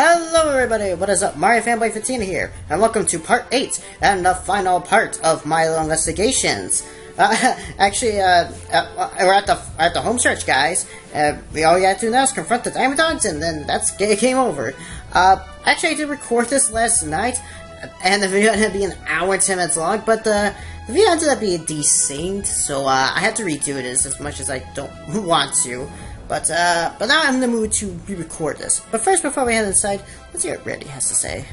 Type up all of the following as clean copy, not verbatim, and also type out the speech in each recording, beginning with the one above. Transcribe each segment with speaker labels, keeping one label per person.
Speaker 1: Hello everybody, what is up? Mario Fanboy 15 here, and welcome to part 8, and the final part of Milo Investigations. We're at the home stretch, guys. All you have to do now is confront the Diamond Dogs, and then that's game over. Actually, I did record this last night, and the video ended up being an hour and 10 minutes long, but the video ended up being desynced, so I had to redo it as much as I don't want to. But now I'm in the mood to re-record this. But first, before we head inside, let's hear what Reddy has to say.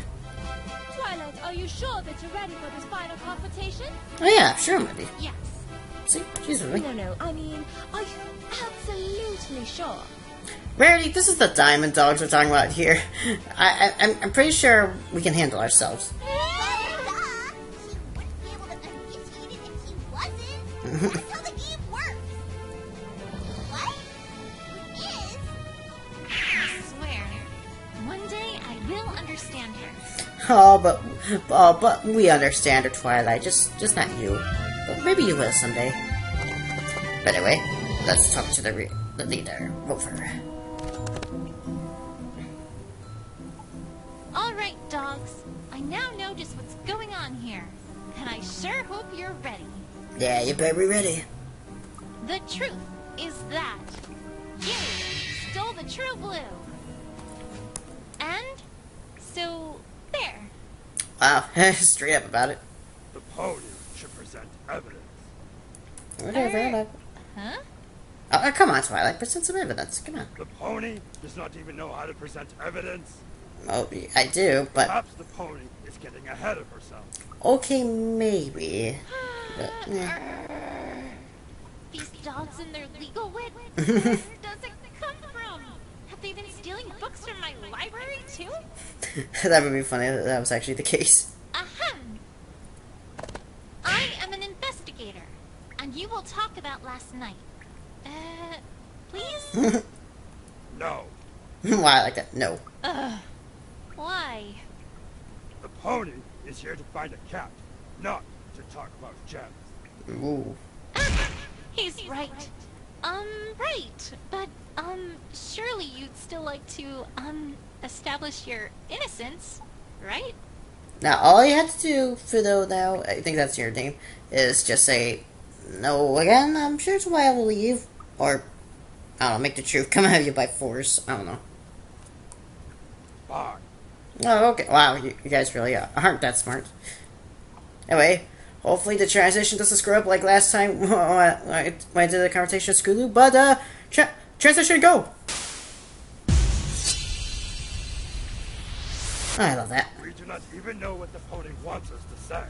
Speaker 2: Twilight, are you sure that you're ready for this final confrontation?
Speaker 1: Oh yeah, sure I'm ready.
Speaker 2: Yes.
Speaker 1: See, she's ready.
Speaker 2: No, I mean, are you absolutely sure?
Speaker 1: Rarity, this is the Diamond Dogs we're talking about here. I'm pretty sure we can handle ourselves.
Speaker 3: She wouldn't be able to investigate it if she wasn't. That's how the game works. What? Is?
Speaker 2: I swear, one day I will understand her.
Speaker 1: But we understand her, Twilight. Just not you. But maybe you will someday. But anyway, let's talk to the leader, Rover.
Speaker 2: All right, dogs. I now know just what's going on here, and I sure hope you're ready.
Speaker 1: Yeah, you better be ready.
Speaker 2: The truth is that you stole the true blue. And so, there.
Speaker 1: Wow, straight up about it.
Speaker 4: The pony should present evidence.
Speaker 1: Whatever.
Speaker 2: Huh?
Speaker 1: Oh, come on, Twilight, present some evidence. Come on.
Speaker 4: The pony does not even know how to present evidence.
Speaker 1: Oh, I do, but
Speaker 4: Perhaps the pony is getting ahead of herself.
Speaker 1: okay, maybe. But,
Speaker 2: These dogs and their legal wit, where does it come from? Have they been stealing books from my library, too?
Speaker 1: that would be funny if that was actually the case.
Speaker 2: Ahem! I am an investigator, and you will talk about last night. Please?
Speaker 4: No,
Speaker 1: Why I like that? No.
Speaker 2: Why?
Speaker 4: the pony is here to find a cat, not to talk about gems.
Speaker 1: Ooh.
Speaker 2: He's right. Right. But, surely you'd still like to, establish your innocence, right?
Speaker 1: Now, all you have to do, Fido, now, I think that's your name, is just say, no again, I'm sure it's why I will leave. Or, I don't know, make the truth come out of you by force. I don't know.
Speaker 4: Fine.
Speaker 1: Oh, okay. Wow, you guys really aren't that smart. Anyway, hopefully the transition doesn't screw up like last time when I did the conversation with Skulu, but, transition, go! I love that.
Speaker 4: We do not even know what the pony wants us to say.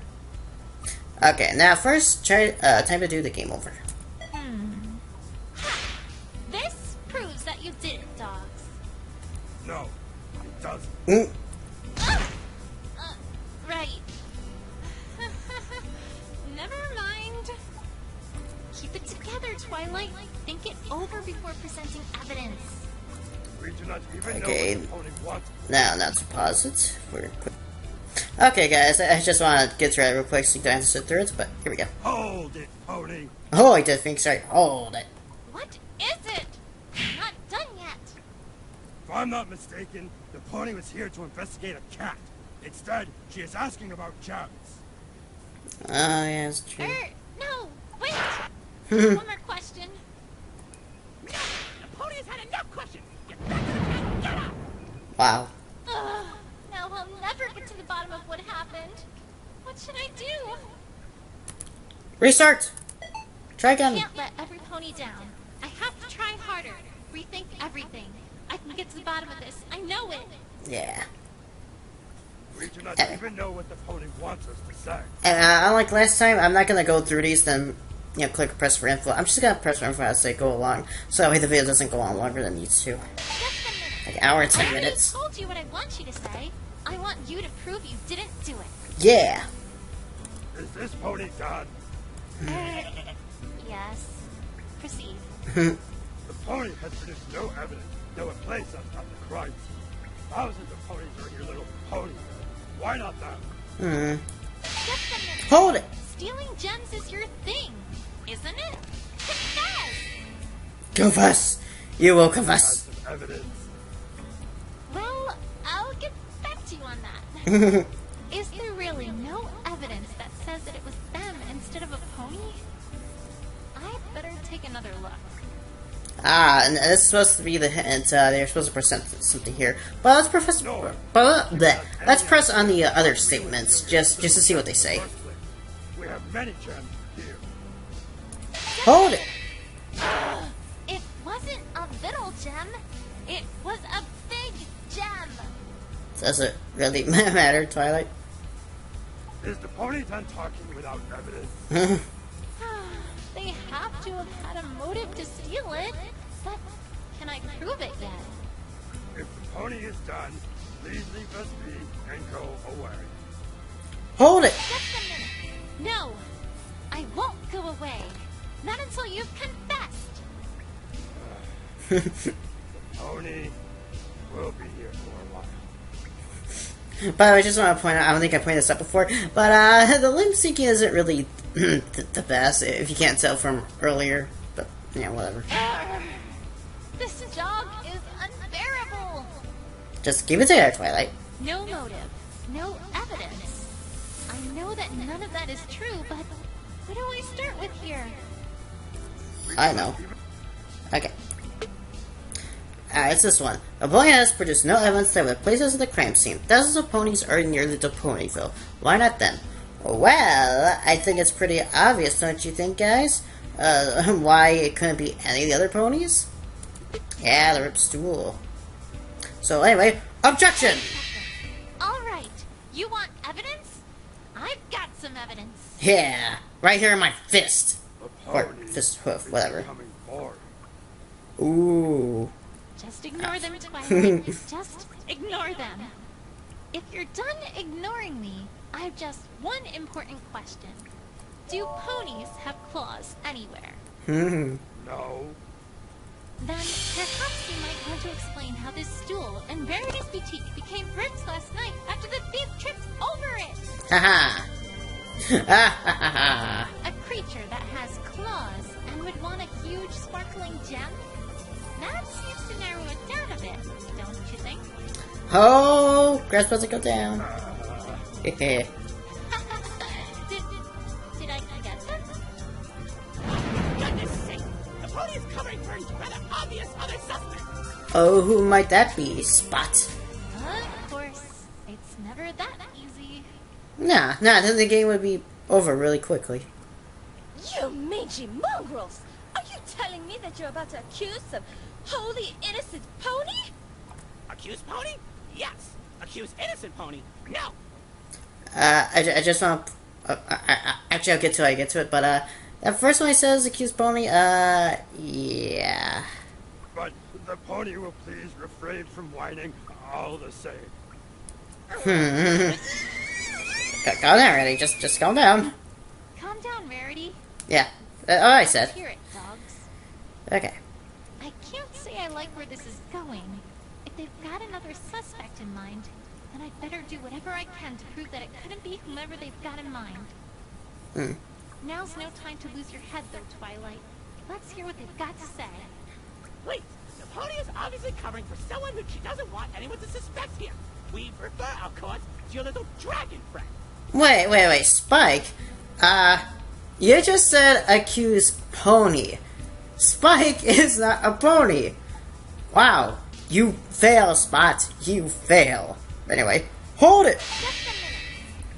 Speaker 1: Okay, now first, time to do the game over.
Speaker 2: This proves that you did it, dogs.
Speaker 4: No, it doesn't.
Speaker 1: Mm.
Speaker 2: Right. Never mind. Keep it together, Twilight. Think it over before presenting evidence.
Speaker 4: We do not even
Speaker 1: Okay.
Speaker 4: know what the pony wants.
Speaker 1: Now, to pause it. Okay, guys, I just want to get through it real quick so you don't have to sit through it, but here we go.
Speaker 4: Hold it, pony.
Speaker 1: Oh, I did think, sorry, hold it.
Speaker 2: What is it? I'm not done yet.
Speaker 4: If I'm not mistaken, the pony was here to investigate a cat. Instead, she is asking about gems.
Speaker 1: Oh, yeah, it's true.
Speaker 2: No, wait. One more question.
Speaker 5: The pony has had enough questions! Get back to the cat! Get out!
Speaker 1: Wow.
Speaker 2: Now I'll never get to the bottom of what happened. What should I do?
Speaker 1: Restart! Try
Speaker 2: I
Speaker 1: again.
Speaker 2: can't let every pony down. I have to try harder. Rethink everything. I can get to the bottom of this. I know it.
Speaker 1: Yeah.
Speaker 4: We do not even know what the pony wants us to say.
Speaker 1: And unlike last time, I'm not going to go through these, then, click or press for info. I'm just going to press for info as they go along, so that way the video doesn't go on longer than it needs to.
Speaker 2: Just a minute.
Speaker 1: Like an hour and 10
Speaker 2: I already
Speaker 1: minutes.
Speaker 2: told you what I want you to say. I want you to prove you didn't do it.
Speaker 1: Yeah.
Speaker 4: Is this pony done?
Speaker 2: Yes. Proceed.
Speaker 4: The pony has produced no evidence that would place us at the crime scene. Thousands of ponies are in your little pony. Why not them?
Speaker 2: Just a minute.
Speaker 1: Hold it.
Speaker 2: Stealing gems is your thing, isn't it? Confess!
Speaker 1: Confess. You will confess.
Speaker 4: Has some evidence.
Speaker 2: Well, I'll Is there really no evidence that says that it was them instead of a pony? I'd better take another look.
Speaker 1: And this is supposed to be the hint. They're supposed to present something here, but let's press. Let's press on the other statements just to see what they say.
Speaker 4: We have many gems here.
Speaker 1: Hold it.
Speaker 2: It wasn't a little gem. It was a big gem.
Speaker 1: Does it really matter, Twilight?
Speaker 4: Is the pony done talking without evidence?
Speaker 2: They have to have had a motive to steal it, but can I prove it yet?
Speaker 4: If the pony is done, please leave us be and go away.
Speaker 1: Hold it.
Speaker 2: Just a minute. No, I won't go away. Not until you've confessed.
Speaker 4: The pony will be here for a while.
Speaker 1: By the way, I just want to point out, I don't think I pointed this out before, but the lip syncing isn't really the best, if you can't tell from earlier, but, yeah, whatever.
Speaker 2: This dog is unbearable.
Speaker 1: Just keep it there, Twilight.
Speaker 2: No motive, no evidence. I know that none of that is true, but what do I start with here?
Speaker 1: I know. Okay. It's this one. The pony has produced no evidence that would place us at the crime scene. Dozens of ponies are near the Ponyville. Why not them? Well, I think it's pretty obvious, don't you think, guys? Why it couldn't be any of the other ponies? Yeah, the ripped stool. So anyway, objection!
Speaker 2: Alright, you want evidence? I've got some evidence.
Speaker 1: Yeah, right here in my fist.
Speaker 4: The
Speaker 1: Or
Speaker 4: pony
Speaker 1: fist hoof,
Speaker 4: is
Speaker 1: whatever.
Speaker 4: coming forward.
Speaker 1: Ooh.
Speaker 2: Just ignore them, Twilight. Just ignore them. If you're done ignoring me, I have just one important question. Do ponies have claws anywhere?
Speaker 4: No.
Speaker 2: Then perhaps you might want to explain how this stool in Verity's boutique became Ripped last night after the thief tripped over it.
Speaker 1: Haha. Ha ha ha.
Speaker 2: A creature that has claws and would want a huge sparkling gem? That seems to narrow it down a bit, don't you think?
Speaker 1: Oh, grass supposed to go down.
Speaker 2: did I get that?
Speaker 5: Goodness sake! The pony is covering for a rather obvious other suspect.
Speaker 1: Oh, who might that be? Spot.
Speaker 2: Of course, it's never that easy.
Speaker 1: Nah, then the game would be over really quickly.
Speaker 6: You mangy mongrels! Are you telling me that you're about to accuse some wholly innocent pony?
Speaker 5: Accuse pony? Yes. Accuse innocent pony? No.
Speaker 1: I just want. Actually, I'll get to it. But that first one he says accused pony. Yeah.
Speaker 4: But the pony will please refrain from whining all the same.
Speaker 1: Calm down, already. Just calm down.
Speaker 2: Calm down, Rarity.
Speaker 1: Yeah. I said.
Speaker 2: Hear it, dogs.
Speaker 1: Okay.
Speaker 2: I can't say I like where this is going. If they've got another suspect in mind, then I'd better do whatever I can to prove that it couldn't be whomever they've got in mind. Now's no time to lose your head, though, Twilight. Let's hear what they've got to say.
Speaker 5: Wait. The pony is obviously covering for someone who she doesn't want anyone to suspect here. We refer our cause to your little dragon friend.
Speaker 1: Wait. Spike. You just said accuse pony. Spike is not a pony. Wow. You fail, Spot. You fail. Anyway, hold it.
Speaker 2: Just a minute.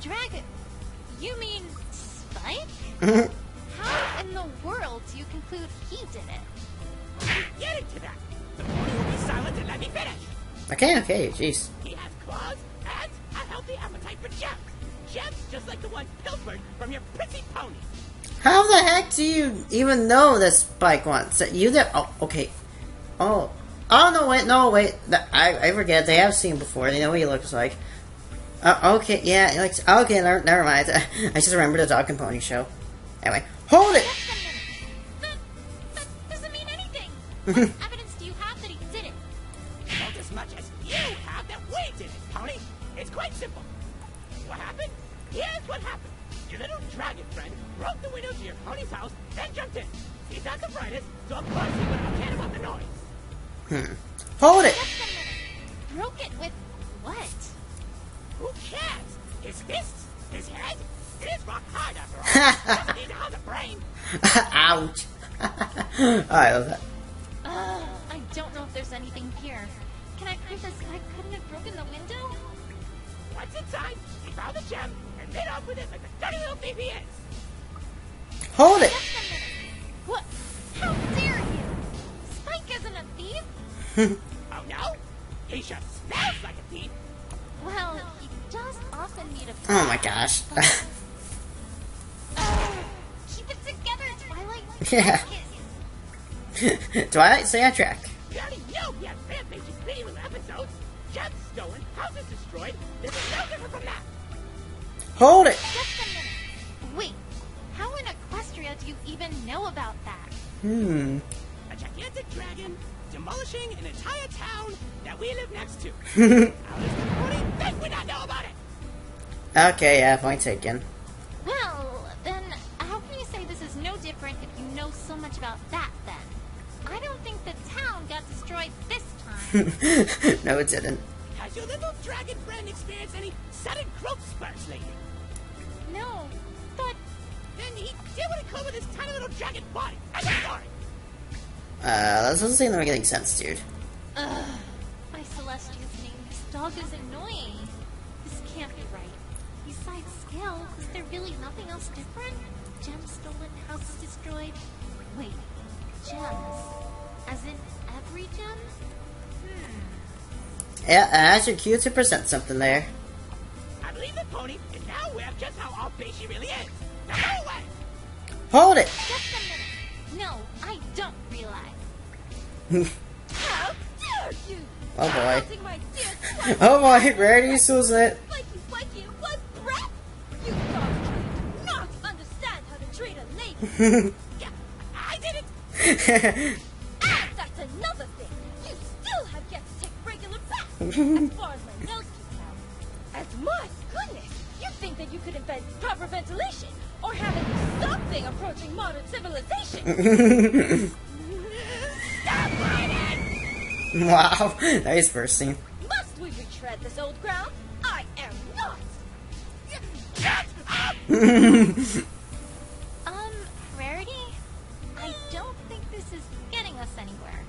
Speaker 2: Dragon. You mean Spike? How in the world do you conclude he did it?
Speaker 5: Getting to that. The pony will be silent and let me finish.
Speaker 1: Okay, jeez.
Speaker 5: He has claws and a healthy appetite for gems. Gems just like the one pilfered from your prissy pony.
Speaker 1: How the heck do you even know that Spike wants it? You there? Oh, okay. Oh, no, wait. I forget. They have seen before. They know what he looks like. Okay, yeah. Okay, never mind. I just remembered the Dog and Pony show. Anyway, hold it.
Speaker 2: Just a minute. That doesn't mean anything. What evidence do you have that he did it?
Speaker 5: Not as much as you have that we did it, pony. It's quite simple. What happened? Here's what happened. Your little dragon friend broke the window to your pony's house, then jumped in. He's arthritis, so of course he would have cared about the noise.
Speaker 1: Hold it.
Speaker 2: Just a minute. Broke it with what?
Speaker 5: Who cares? His fists? His head? It is rock hard after all. Doesn't need to have the brain.
Speaker 1: Ouch. Oh, I love that.
Speaker 2: I don't know if there's anything here. Can I prove this guy couldn't have broken the window?
Speaker 5: Once inside, he found the gem and made off with it like the dirty little thief he is.
Speaker 1: Hold it.
Speaker 2: Just a minute. What? How dare you? Spike isn't a thief.
Speaker 5: Oh no? He sure smells like a thief.
Speaker 2: Well, he does often need a
Speaker 1: Oh my gosh.
Speaker 2: Keep it together, Twilight.
Speaker 1: Yeah. Twilight soundtrack.
Speaker 5: We already know he has rampaging video episodes. Gems stolen, houses destroyed. This is no different from that.
Speaker 1: Hold it.
Speaker 2: Just a minute. Wait, how in Equestria do you even know about that?
Speaker 5: A gigantic dragon demolishing an entire town that we live next to. How does the pony think we not know about it?
Speaker 1: Okay, yeah, point taken.
Speaker 2: Well, then, how can you say this is no different if you know so much about that, then? I don't think the town got destroyed this time.
Speaker 1: No, it didn't.
Speaker 5: Has your little dragon friend experienced any sudden growth spurts lately?
Speaker 2: No, but
Speaker 5: Then he did what he could with his tiny little dragon body. End of story.
Speaker 1: That doesn't seem to make any sense, dude.
Speaker 2: by Celestia's name, this dog is annoying. This can't be right. Besides scale, is there really nothing else different? Gems stolen, houses destroyed. Wait, gems? As in every gem?
Speaker 1: Yeah, as your cue to present something there.
Speaker 5: I believe the pony is now aware of just how off base she really is. Now go away.
Speaker 1: Hold it.
Speaker 2: Just a minute. No, I don't realize.
Speaker 6: How dare you?
Speaker 1: Oh boy.
Speaker 6: Insulting my dear Twilight.
Speaker 1: Oh boy, Rarity sues it.
Speaker 6: Spiky, what breath? You dogs do not understand how to treat a lady.
Speaker 5: Yeah, I did it.
Speaker 6: And that's another thing. You still have yet to take regular baths. As far as my nails can tell. As my goodness, you think that you could invent proper ventilation or have it something approaching modern civilization?
Speaker 5: Stop fighting.
Speaker 1: Wow, nice first scene.
Speaker 6: Must we retread this old ground? I am not.
Speaker 5: Shut up.
Speaker 2: Rarity? I don't think this is getting us anywhere.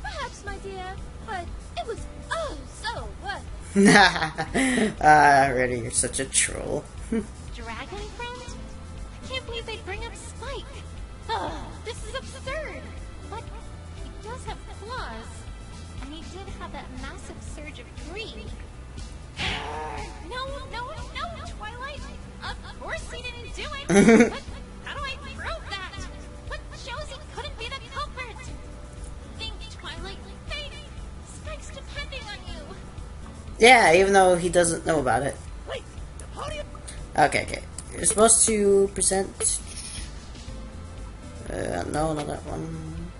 Speaker 6: Perhaps, my dear, but it was oh so worth it.
Speaker 1: Rarity, you're such a troll.
Speaker 2: Dragon friend? I can't believe they'd bring up Spike. Ugh, this is absurd. But he does have claws. And he did have that massive surge of greed. No, Twilight. Of course he didn't do it. But how do I prove that? What shows he couldn't be the culprit? Think, Twilight. Think. Spike's depending on you.
Speaker 1: Yeah, even though he doesn't know about it.
Speaker 5: Wait, the pony.
Speaker 1: Okay. You're supposed to present... no, not that one.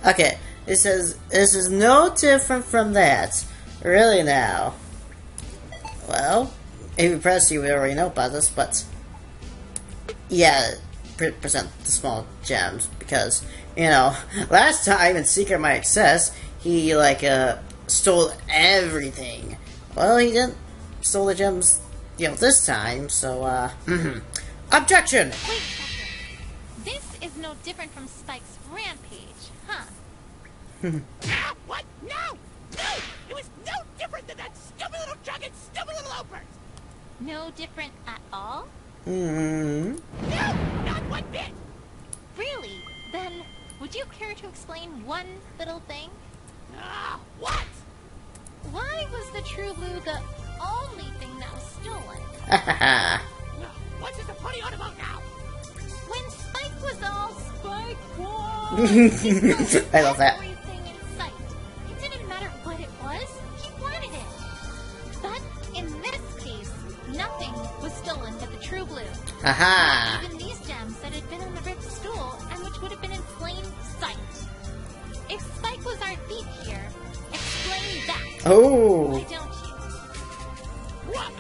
Speaker 1: Okay, it says, this is no different from that. Really now. Well, if you press, you would already know about this, but... Yeah, present the small gems, because, you know, last time in Secret My Access, he, stole everything. Well, he didn't stole the gems, this time, so, Objection!
Speaker 2: Wait a second. This is no different from Spike's rampage, huh?
Speaker 5: Ah, what? No! It was no different than that stupid little dragon's stupid little outburst.
Speaker 2: No different at all?
Speaker 1: Hmm.
Speaker 5: No, not one bit.
Speaker 2: Really? Then, would you care to explain one little thing?
Speaker 5: Ah, what?
Speaker 2: Why was the True Blue the only thing that was stolen?
Speaker 5: What's this a pony on about now?
Speaker 2: When Spike was all Spike
Speaker 1: I love that.
Speaker 2: Everything in sight. It didn't matter what it was, he wanted it. But in this case, nothing was stolen but the True Blue.
Speaker 1: Haha.
Speaker 2: Even these gems that had been on the ripped stool and which would have been in plain sight. If Spike was our thief here, explain that.
Speaker 1: Oh.
Speaker 2: Why don't you?
Speaker 5: What?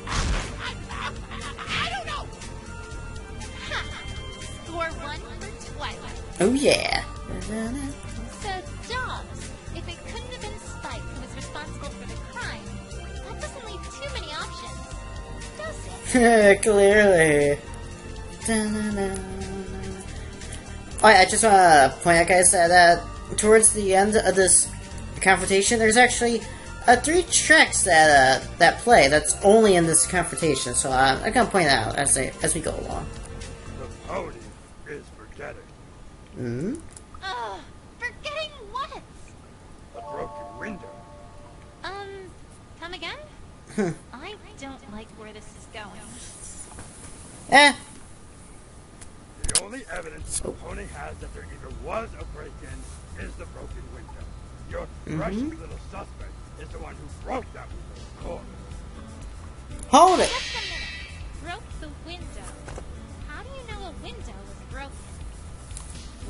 Speaker 5: I don't know.
Speaker 2: Ha! Score one for Twilight.
Speaker 1: Oh yeah.
Speaker 2: So, Dobbs, if it couldn't have been Spike who was responsible for the crime, that doesn't leave
Speaker 1: Clearly. Da-na-na. Oh, yeah, I just want to point out, guys, that towards the end of this confrontation, there's actually 3 tracks that play that's only in this confrontation. So I'm gonna point it out as we go along.
Speaker 4: The pony is forgetting.
Speaker 1: Hmm.
Speaker 2: Forgetting what?
Speaker 4: A broken window.
Speaker 2: Come again? I don't like where this is going.
Speaker 1: Eh.
Speaker 4: The only evidence the pony has that there even was a break-in is the broken window. Your precious little suspect is the one who broke that window, of course.
Speaker 1: Hold it.
Speaker 2: Just a minute. Broke the window. How do you know a window was broken?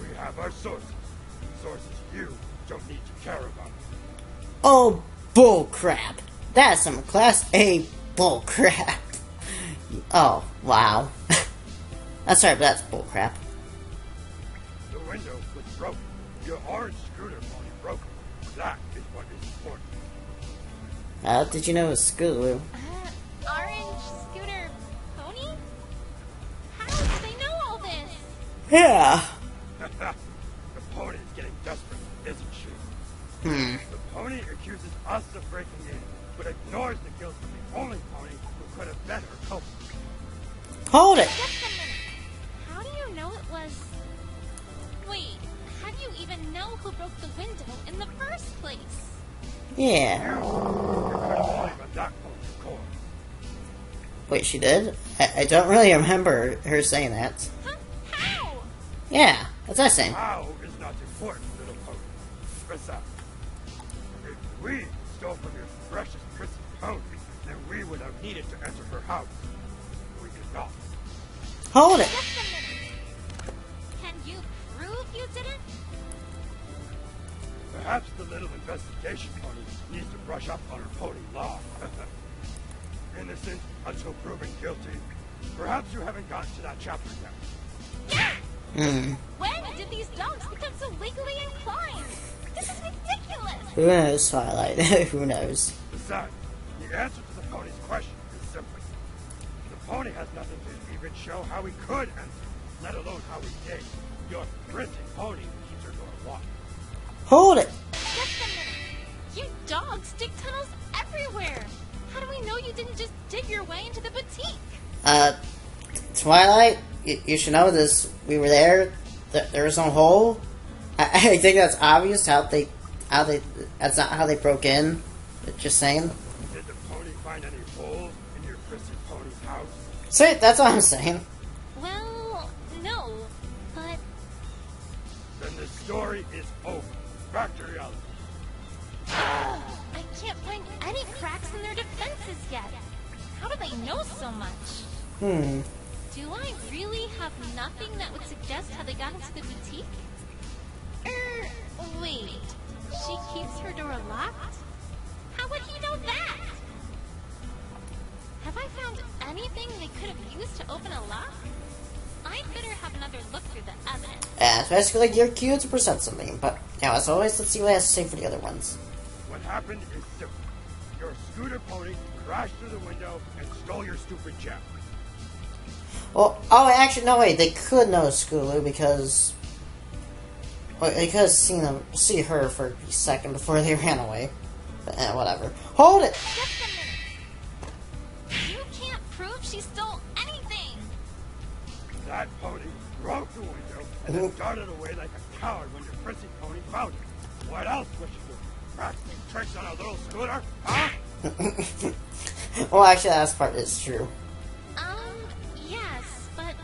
Speaker 4: We have our sources. Sources you don't need to care about.
Speaker 1: Oh, bull crap. That's some class A bull crap. Oh, wow. I'm sorry, but that's bull crap.
Speaker 4: The window was broken. Your orange scooter pony broke it. That is what is important.
Speaker 1: How did you know it was Scootaloo?
Speaker 2: Orange scooter pony? How do they know all this?
Speaker 1: Yeah.
Speaker 4: The pony is getting desperate, isn't she? The pony accuses us of breaking in, but ignores the guilt of the only pony who could have been her culprit.
Speaker 1: Hold it.
Speaker 2: Just a minute. How do you know it was... Wait, how do you even know who broke the window in the first place?
Speaker 1: Yeah.
Speaker 4: You could have only been that pony, of course.
Speaker 1: Wait, she did? I don't really remember her saying that.
Speaker 2: Huh? How?
Speaker 1: Yeah, what's that saying?
Speaker 4: How is not important, little pony. Besides, if we stole from your precious prissy pony, then we would have needed to enter her house. We did not.
Speaker 1: Hold it.
Speaker 2: Just a minute. Can you prove you didn't?
Speaker 4: Perhaps the little investigation pony needs to brush up on her pony law. Innocent until proven guilty. Perhaps you haven't gotten to that chapter yet.
Speaker 2: When did these dogs become so legally inclined? This is ridiculous!
Speaker 1: Who knows, Twilight? Who knows?
Speaker 4: Besides, the answer to the pony's question is simple. The pony has nothing to even show how he could answer, let alone how he did. Your prissy pony keeps her door locked.
Speaker 1: Hold it.
Speaker 2: Just a minute. You dogs dig tunnels everywhere. How do we know you didn't just dig your way into the boutique?
Speaker 1: Twilight, you should know this. We were there. There was no hole. I think that's obvious that's not how they broke in. Just saying.
Speaker 4: Did the pony find any holes in your prissy pony's house?
Speaker 1: See, that's what I'm saying.
Speaker 2: Well, no. But
Speaker 4: Then the story is over. Back to reality.
Speaker 2: I can't find any cracks in their defenses yet. How do they know so much?
Speaker 1: Hmm.
Speaker 2: Do I really have nothing that would suggest how they got into the boutique? Wait. She keeps her door locked? How would he know that? Have I found anything they could have used to open a lock? I'd better have another look through the evidence.
Speaker 1: Yeah, it's basically like you're cute to present something, but as always, let's see what it has to say for the other ones.
Speaker 4: What happened is simple. Your scooter pony crashed through the window and stole your stupid gem.
Speaker 1: Well, oh, actually, no, wait, they could know Scootaloo because... Well, they could have see her for a second before they ran away. But, whatever. Hold it!
Speaker 2: Just a minute. You can't prove she stole anything.
Speaker 4: That pony broke the window and then darted away like a coward when your prissy pony found it. What else was she doing? Practicing tricks on a little scooter? Huh?
Speaker 1: Well, actually, that last part is true.
Speaker 2: Yes, but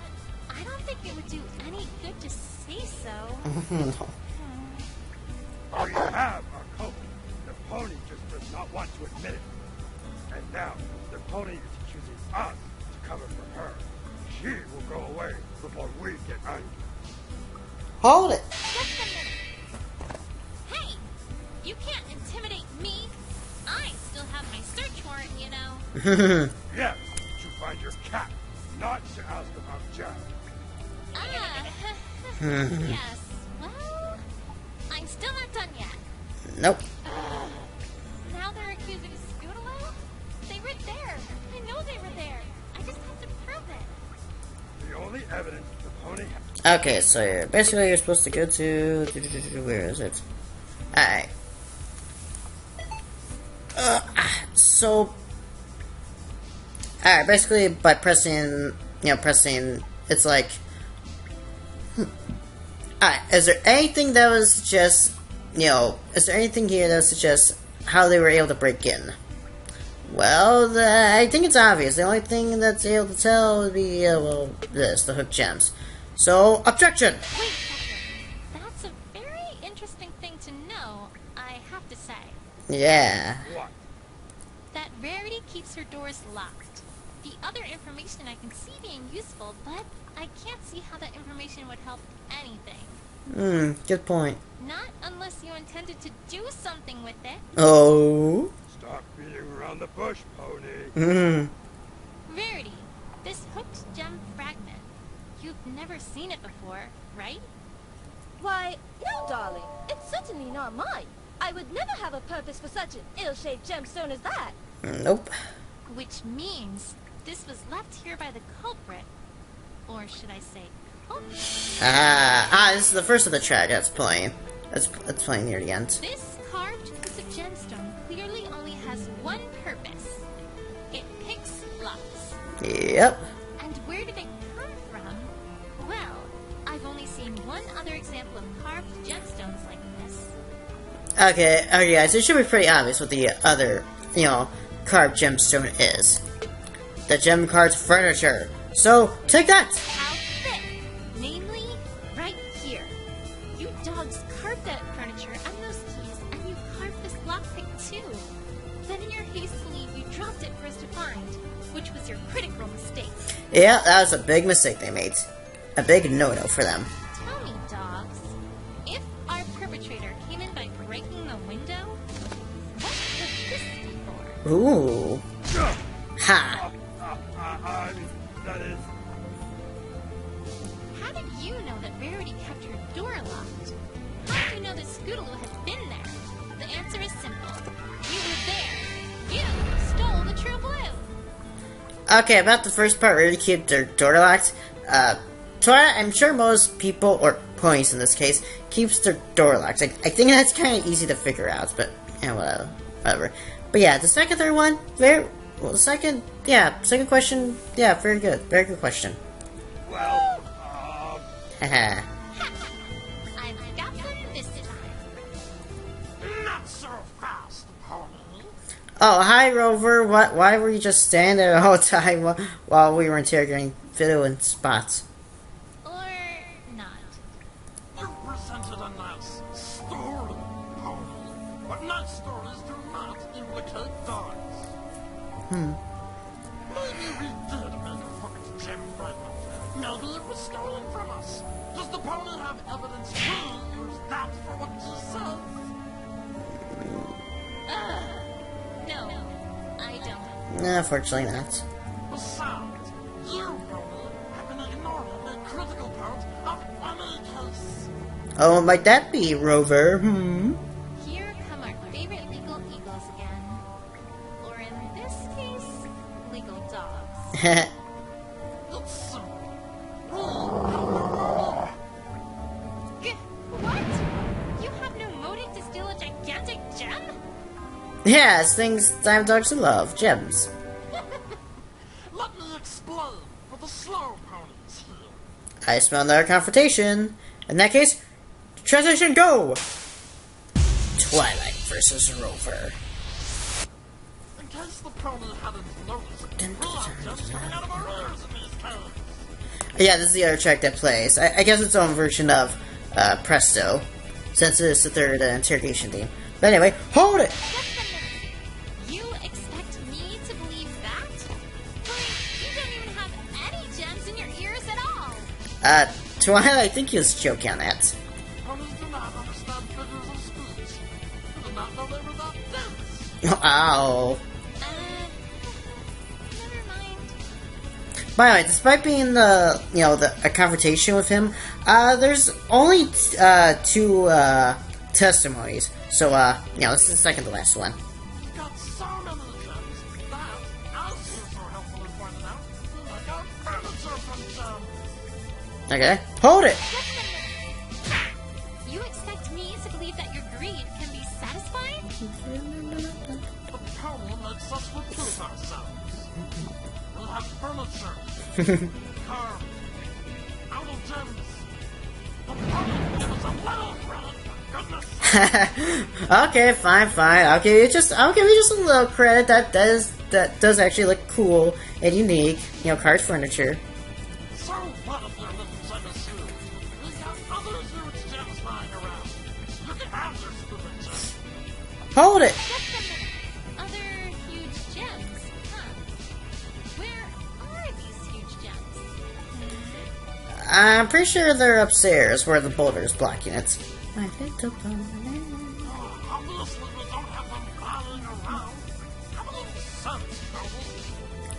Speaker 2: I don't think it would do any good to say so.
Speaker 1: No.
Speaker 4: We have our culprit. The pony just does not want to admit it. And now, the pony is accusing us to cover for her. She will go away before we get angry.
Speaker 1: Hold it!
Speaker 2: Just a minute. Hey, you can't intimidate me. I still have my search warrant, you know.
Speaker 4: Yes, to find your cat, not to ask about Jack.
Speaker 2: Yes. Well, I'm still not done yet.
Speaker 1: Nope.
Speaker 2: Now they're accusing Scootaloo? They were there. I know they were there. I just have to prove it.
Speaker 4: The only evidence the pony has.
Speaker 1: Okay, so basically you're supposed to go to... Where is it? Alright. So... Alright, basically by pressing... It's like... Alright, is there anything that was just... is there anything here that suggests how they were able to break in? Well, I think it's obvious. The only thing that's able to tell would be, the hooked gems. So, objection!
Speaker 2: Wait, Hector. That's a very interesting thing to know, I have to say.
Speaker 1: Yeah.
Speaker 4: What?
Speaker 2: That Rarity keeps her doors locked. The other information I can see being useful, but I can't see how that information would help anything.
Speaker 1: Good point.
Speaker 2: Not unless you intended to do something with it.
Speaker 1: Oh?
Speaker 4: Stop beating around the bush, pony.
Speaker 2: Rarity, this hooked gem fragment. You've never seen it before, right?
Speaker 6: Why, no, darling. It's certainly not mine. I would never have a purpose for such an ill-shaped gemstone as that.
Speaker 1: Nope.
Speaker 2: Which means this was left here by the culprit. Or should I say culprit?
Speaker 1: This is the first of the track that's playing. That's playing near the end.
Speaker 2: This carved piece of gemstone clearly only has one purpose. It picks locks.
Speaker 1: Yep.
Speaker 2: And where did it come from? Well, I've only seen one other example of carved gemstones like this.
Speaker 1: Okay, guys, it should be pretty obvious what the other, carved gemstone is. The gem carved furniture. So, take that!
Speaker 2: How thick? Namely, right here. You dogs carved that furniture and those keys, and you carved this lockpick too. Then in your haste to leave, you dropped it for us to find, which was your critical mistake.
Speaker 1: Yeah, that was a big mistake they made. A big no-no for them.
Speaker 2: Tell me, dogs, if our perpetrator came in by breaking the window, what could this be for?
Speaker 1: Ooh. Ha!
Speaker 4: That is...
Speaker 2: How did you know that Rarity kept her door locked? How did you know that Scootaloo had been there? The answer is simple. You were there. You stole the true blue.
Speaker 1: Okay, about the first part where they keep their door locked. Twilight, I'm sure most people, or ponies in this case, keeps their door locked. I think that's kind of easy to figure out, but, whatever. But yeah, the third one, second question, yeah, very good question.
Speaker 4: Well,
Speaker 1: Haha.
Speaker 2: I've got them this time.
Speaker 5: Not so fast, pony.
Speaker 1: Oh, hi, Rover. Why were you just standing there the whole time while we were interrogating Fiddle and Spots?
Speaker 2: Or not.
Speaker 5: You presented a nice story, pony. But nice stories do not implicate dogs. Maybe we did make a hooked gem fragment. Maybe it was stolen from us. Does the pony have evidence we use that for what she says?
Speaker 2: No, I don't.
Speaker 1: Unfortunately not.
Speaker 5: Besides, you, pony, have been ignoring a critical part of any case.
Speaker 1: Oh, might that be, Rover?
Speaker 2: Here come our favorite legal eagles again. Or in this case, legal dogs.
Speaker 5: It's simple.
Speaker 2: What? You have no motive to steal a gigantic gem?
Speaker 1: Yes, things time dogs to love. Gems.
Speaker 5: Let me explain for the slow ponies here.
Speaker 1: I smell another confrontation. In that case, transition go! Twilight versus Rover.
Speaker 5: In case the pony hadn't noticed, we have just coming out of our ears in these caves.
Speaker 1: Yeah, this is the other track that plays. I guess it's its own version of Presto, since it is the third interrogation theme. But anyway, hold it!
Speaker 2: Just a minute. You expect me to believe that? But you don't even have any gems in your ears at all.
Speaker 1: Twilight, I think he was joking on that.
Speaker 5: Ponies do not understand figures of speech. You did not know they were that dense.
Speaker 1: Ow.
Speaker 2: Never mind.
Speaker 1: By the way, despite being a confrontation with him, there's only two testimonies. So this is the second to last one.
Speaker 5: Got so many gems that, as you so helpfully pointed out,
Speaker 1: Okay. Hold it!
Speaker 2: You expect me to believe that your greed can be satisfied?
Speaker 7: The problem makes us repeat ourselves. We'll have furniture, cars, out of gems. The problem gives us a little credit, for goodness.
Speaker 1: Okay, fine. I'll give you just a little credit. That does actually look cool and unique. You know, card furniture.
Speaker 7: So what if your little gem is huge? We've got other huge gems lying around. You can have your stupid gem.
Speaker 1: Hold it!
Speaker 2: Just a minute. Other huge gems, huh? Where are these huge gems?
Speaker 1: I'm pretty sure they're upstairs where the boulder's blocking it. My little pony.
Speaker 7: Obviously, we don't have them lying around. Have a little sense, Noble.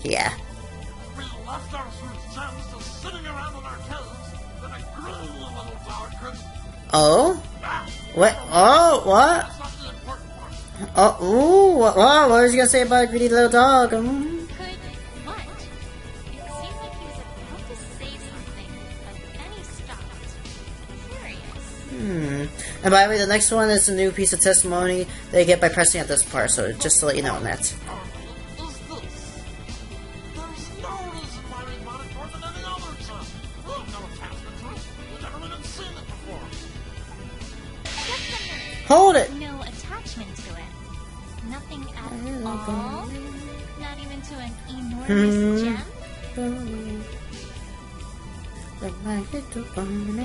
Speaker 1: Yeah.
Speaker 7: We left our huge gems just sitting around in our caves, then a green little dog could...
Speaker 1: Oh?
Speaker 7: Ah,
Speaker 1: What? Oh, what?
Speaker 7: that's not the important part.
Speaker 1: Oh, ooh, what was you gonna say about a greedy little dog?
Speaker 2: Could what? It seemed like he was about to say something, but then he stopped. Curious.
Speaker 1: And by the way, the next one is a new piece of testimony they get by pressing at this part, so just to let you know on that.
Speaker 7: Is this? There's no reason why we want it more than any other gem. We have no attachment to it. We've never even seen it before.
Speaker 2: Just a minute.
Speaker 1: Hold it!
Speaker 2: No attachment to it. Nothing at all? Not even to an enormous gem?
Speaker 1: My little pony,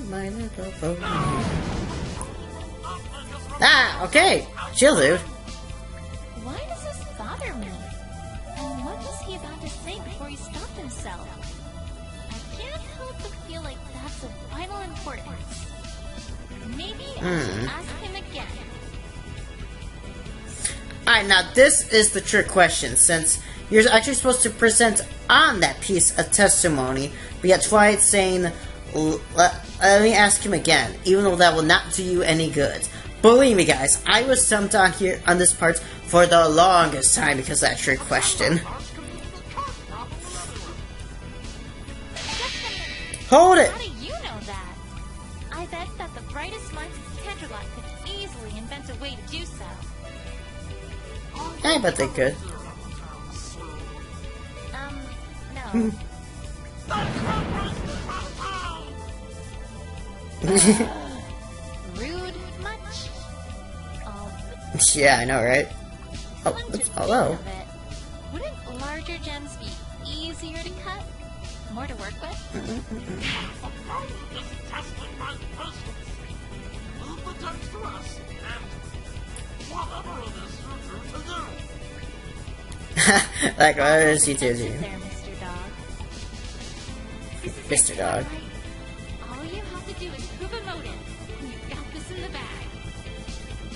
Speaker 1: my little pony. Ah, okay. Chill, dude.
Speaker 2: Why does this bother me? And what was he about to say before he stopped himself? I can't help but feel like that's of vital importance. Maybe I should ask him again.
Speaker 1: Alright, now this is the trick question, since you're actually supposed to present on that piece of testimony, but yet Twilight saying, let me ask him again, even though that will not do you any good. Believe me, guys, I was stumped on here on this part for the longest time because of that trick question. Hold it!
Speaker 2: How do you know that? I bet that the brightest minds of Tenderlock could easily invent a way to do so.
Speaker 1: I bet they could.
Speaker 2: No. Rude much?
Speaker 1: Yeah, I know, right? Oh,
Speaker 2: Come to
Speaker 1: oops,
Speaker 2: think
Speaker 1: hello.
Speaker 2: of it, wouldn't larger gems be easier to cut? More to work with?
Speaker 7: Just testing my patience. Leave the gems to us, and whatever it is you're due to do.
Speaker 1: Like, what is he
Speaker 2: There,
Speaker 1: doing?
Speaker 2: Mr. Dog.
Speaker 1: Mr. Dog.
Speaker 2: All you have to do is prove a motive, and you've got this in the bag.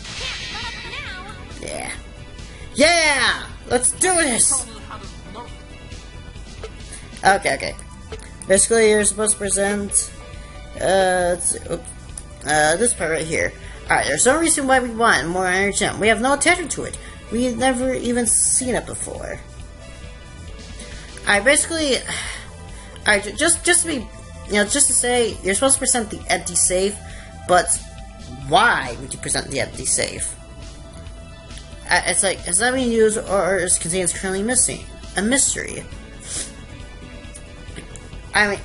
Speaker 2: Can't let up now!
Speaker 1: Yeah. Yeah! Let's do this!
Speaker 7: Tony had his note.
Speaker 1: Okay. Basically, you're supposed to present, this part right here. Alright, there's no reason why we want more iron gem. We have no attachment to it. We've never even seen it before. Alright, basically, alright, just to be, just to say, you're supposed to present the empty safe, but why would you present the empty safe? It's like, it's not being used or it contains currently missing. A mystery. I mean,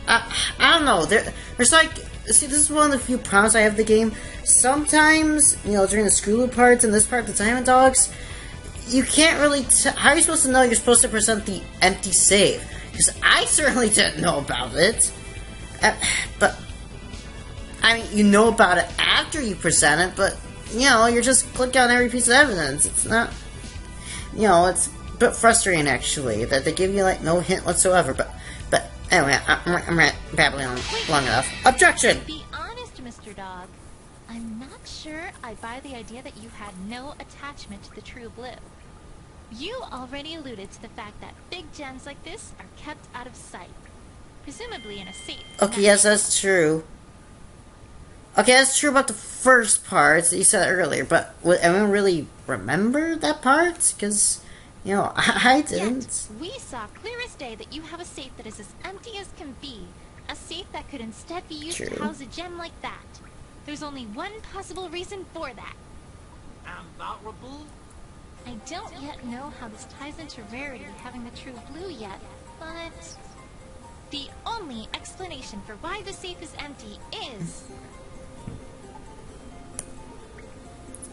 Speaker 1: I don't know. There's like, see, this is one of the few problems I have with the game. Sometimes, during the Screw parts and this part, the Diamond Dogs, you can't really. How are you supposed to know you're supposed to present the empty save? Because I certainly didn't know about it. But I mean, you know about it after you present it, but you're just clicking on every piece of evidence. It's not, it's a bit frustrating actually that they give you like no hint whatsoever. But anyway, I'm babbling on long enough. Objection.
Speaker 2: Be honest, Mr. Dog. I'm not sure I buy the idea that you had no attachment to the True Blue. You already alluded to the fact that big gems like this are kept out of sight, presumably in a safe.
Speaker 1: Okay, yes, that's true. Okay, that's true about the first part that you said earlier, but would anyone really remember that part? Because, You know, I
Speaker 2: Yet,
Speaker 1: didn't.
Speaker 2: we saw clear as day that you have a safe that is as empty as can be. A safe that could instead be used
Speaker 1: True.
Speaker 2: to house a gem like that. There's only one possible reason for that.
Speaker 7: And that would be?
Speaker 2: I don't yet know how this ties into Rarity having the true blue yet, but the only explanation for why the safe is empty is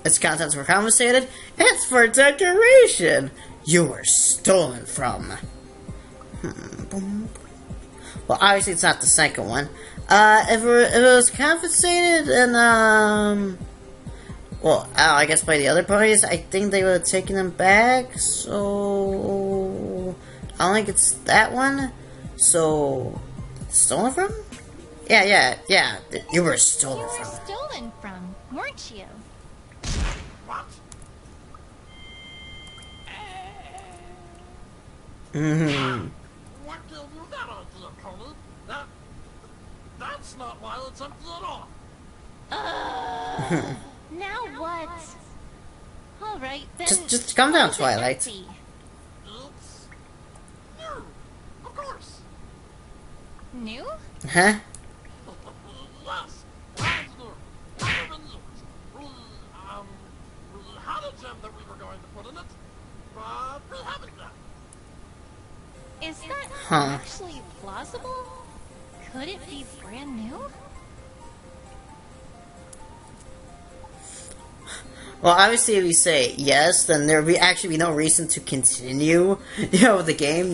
Speaker 1: Its contents were confiscated. It's for decoration. You were stolen from. Well, obviously it's not the second one. If it was confiscated, and well, I guess by the other parties, I think they would have taken them back. So I don't think it's that one. So stolen from? Yeah. You were stolen
Speaker 2: you were
Speaker 1: from.
Speaker 2: stolen from, weren't you?
Speaker 7: What?
Speaker 1: Mm-hmm.
Speaker 7: What gave you that idea, Pony? That's not why it's empty at all.
Speaker 2: Now what? Alright, then.
Speaker 1: Just calm down,
Speaker 2: why is it
Speaker 1: Twilight.
Speaker 2: empty?
Speaker 7: It's you, of course.
Speaker 2: New?
Speaker 1: Huh?
Speaker 7: Yes, brand new. Never been used. We had a gem that we were going to put in it, but we haven't yet.
Speaker 2: Is that
Speaker 1: Huh.
Speaker 2: actually plausible? Could it be brand new?
Speaker 1: Well, obviously, if you say yes, then there would actually be no reason to continue, the game.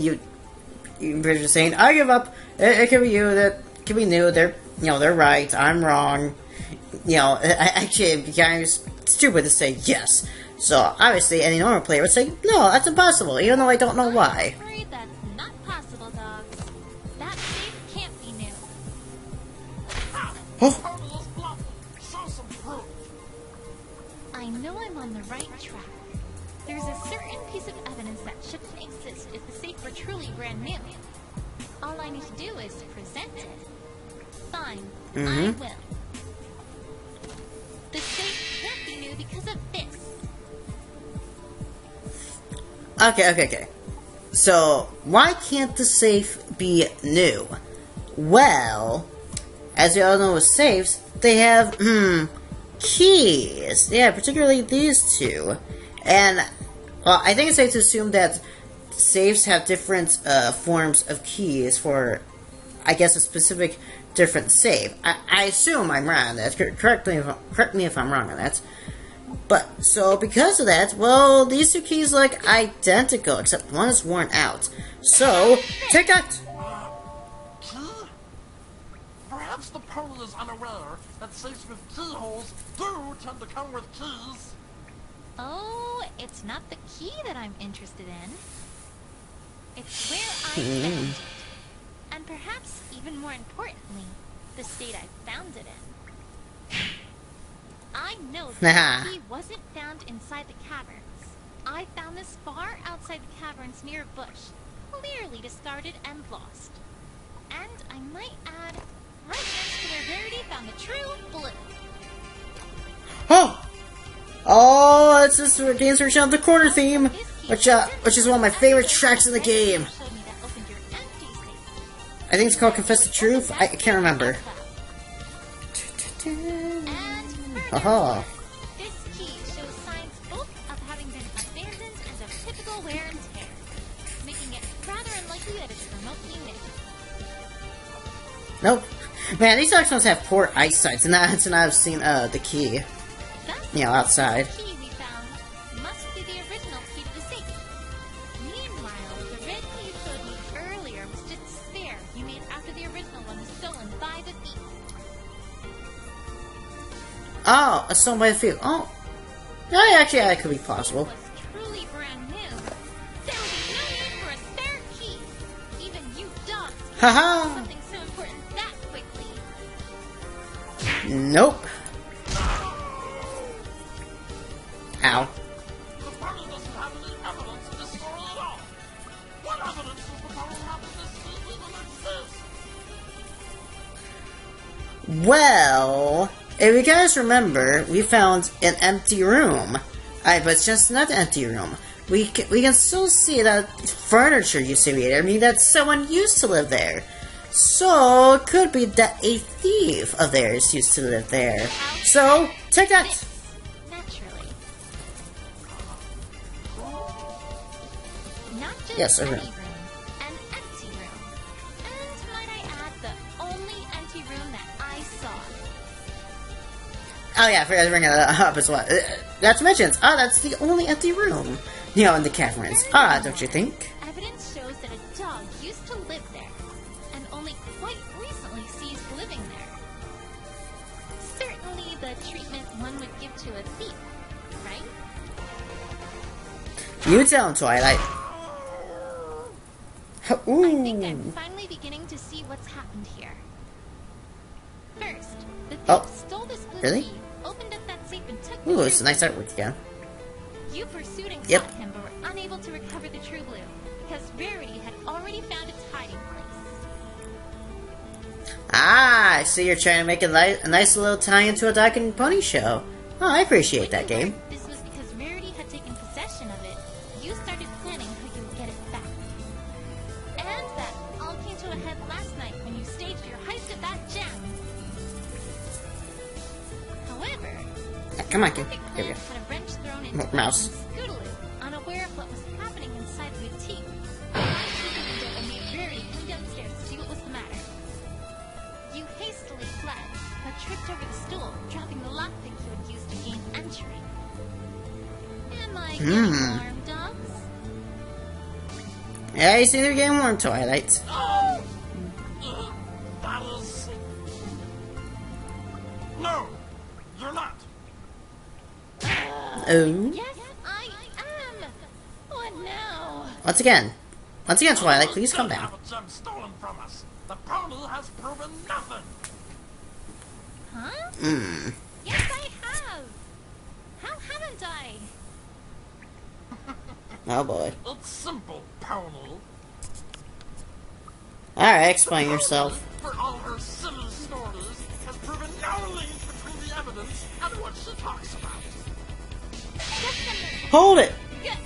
Speaker 1: You're just saying, "I give up. It could be you. That could be new. They're right. I'm wrong." Actually, it'd be kind of stupid to say yes. So obviously, any normal player would say, "No, that's impossible," even though I don't know why.
Speaker 2: I'm afraid that's not possible, dogs. That safe can't be new.
Speaker 1: Oh.
Speaker 7: Pony is bluffing. Show some proof.
Speaker 2: I know I'm on the right track. There's a certain piece of evidence that shouldn't exist if the safe were truly brand new. All I need to do is present it. Fine, I will. The safe can't be new because of this.
Speaker 1: Okay. So, why can't the safe be new? Well, as you all know with safes, they have, keys. Yeah, particularly these two. And, well, I think it's safe to assume that safes have different forms of keys for, I guess, a specific different safe. I assume I'm wrong on that. Correct me if I'm wrong on that. But, so, because of that, well, these two keys look identical, except one is worn out. So, take that!
Speaker 7: Key? Perhaps the pony is unaware that safes with keyholes do tend to come with keys.
Speaker 2: Oh, it's not the key that I'm interested in. It's where I found it. And perhaps even more importantly, the state I found it in. I know that the key wasn't found inside the caverns. I found this far outside the caverns near a bush, clearly discarded and lost. And I might add, right next to where Rarity found the true blue.
Speaker 1: Oh, it's this game's version of the quarter theme, which is one of my favorite tracks in the game.
Speaker 2: Showed me that opened your empty safe.
Speaker 1: I think it's called Confess the Truth. I can't remember.
Speaker 2: And
Speaker 1: Oh.
Speaker 2: this key shows signs both of having been abandoned and of typical wear and tear, making it rather unlikely that it's remotely new.
Speaker 1: Nope. Man, these dogs must have poor eyesight, and I've seen the key.
Speaker 2: Thus,
Speaker 1: Outside.
Speaker 2: the key we found must be the original key to the safe. Meanwhile, the red key you showed me earlier was just a spare you made after the original one was stolen by the thief.
Speaker 1: Oh, a stone by the field. Oh. Yeah, actually, that could be possible.
Speaker 2: Was truly brand new. There would be no need for a spare key. Even you dogs can't
Speaker 1: Haha.
Speaker 2: do something so important that quickly.
Speaker 1: Nope. Ow.
Speaker 7: The pony doesn't have any evidence in this story at all. What evidence does the pony have that this key even exists?
Speaker 1: Well, if you guys remember, we found an empty room. But it's just not an empty room. we can still see that furniture used to be there. I mean, that someone used to live there. So, it could be that a thief of theirs used to live there. So, take that!
Speaker 2: Naturally. Not just
Speaker 1: Yes,
Speaker 2: any
Speaker 1: okay.
Speaker 2: room, an empty room. And might I add, the only empty room that I saw.
Speaker 1: Oh yeah, I forgot to bring it up as well. That's mentioned. Ah, that's the only empty room. You know, in the caverns. Ah, don't you think?
Speaker 2: Evidence shows that a dog used to live there, and only quite recently ceased living there. Certainly the treatment one would give to a thief, right?
Speaker 1: You tell him, Twilight.
Speaker 2: I think
Speaker 1: Ooh.
Speaker 2: I'm finally beginning to see what's happened here. First, the thief
Speaker 1: Oh,
Speaker 2: stole this blue
Speaker 1: really?
Speaker 2: key, opened up that safe and took
Speaker 1: Ooh,
Speaker 2: the
Speaker 1: it's a
Speaker 2: true
Speaker 1: nice
Speaker 2: blue.
Speaker 1: artwork again.
Speaker 2: You pursued and
Speaker 1: Yep.
Speaker 2: caught him, but were unable to recover the true blue, because Rarity had already found its hiding place.
Speaker 1: Ah, I see you're trying to make a nice little tie into a Dog and Pony show. Oh, I appreciate that
Speaker 2: When you
Speaker 1: game.
Speaker 2: learned this was because Rarity had taken possession of it, you started planning how you would get it back. And that all came to a head last night when you staged your heist of that gem. However,
Speaker 1: Come on, kid.
Speaker 2: perfect
Speaker 1: Here we
Speaker 2: plan
Speaker 1: go.
Speaker 2: had a wrench thrown into it,
Speaker 1: Mouse.
Speaker 2: and Scootaloo, unaware of what was happening inside the boutique, climbed through the window and made Rarity come downstairs to see what was the matter. You hastily fled, but tripped over the stool, dropping the lockpick you had used to gain entry. Am I getting warm, dogs?
Speaker 1: Yeah, you seem to be getting warm, Twilight.
Speaker 7: Oh! That is... No! You're not!
Speaker 1: Oh.
Speaker 2: Yes, I am! What now?
Speaker 1: Once again, Twilight, please come
Speaker 7: Don't
Speaker 1: down.
Speaker 7: have a gem stolen from us. The pony has proven nothing.
Speaker 2: Huh?
Speaker 1: Hmm.
Speaker 2: Yes, I have! How haven't I?
Speaker 1: Oh boy.
Speaker 7: It's simple, pony.
Speaker 1: Alright, explain yourself.
Speaker 7: For all her silly stories, has proven no link between the evidence and what she talks about.
Speaker 2: Just a minute.
Speaker 1: Hold it!
Speaker 2: Yes.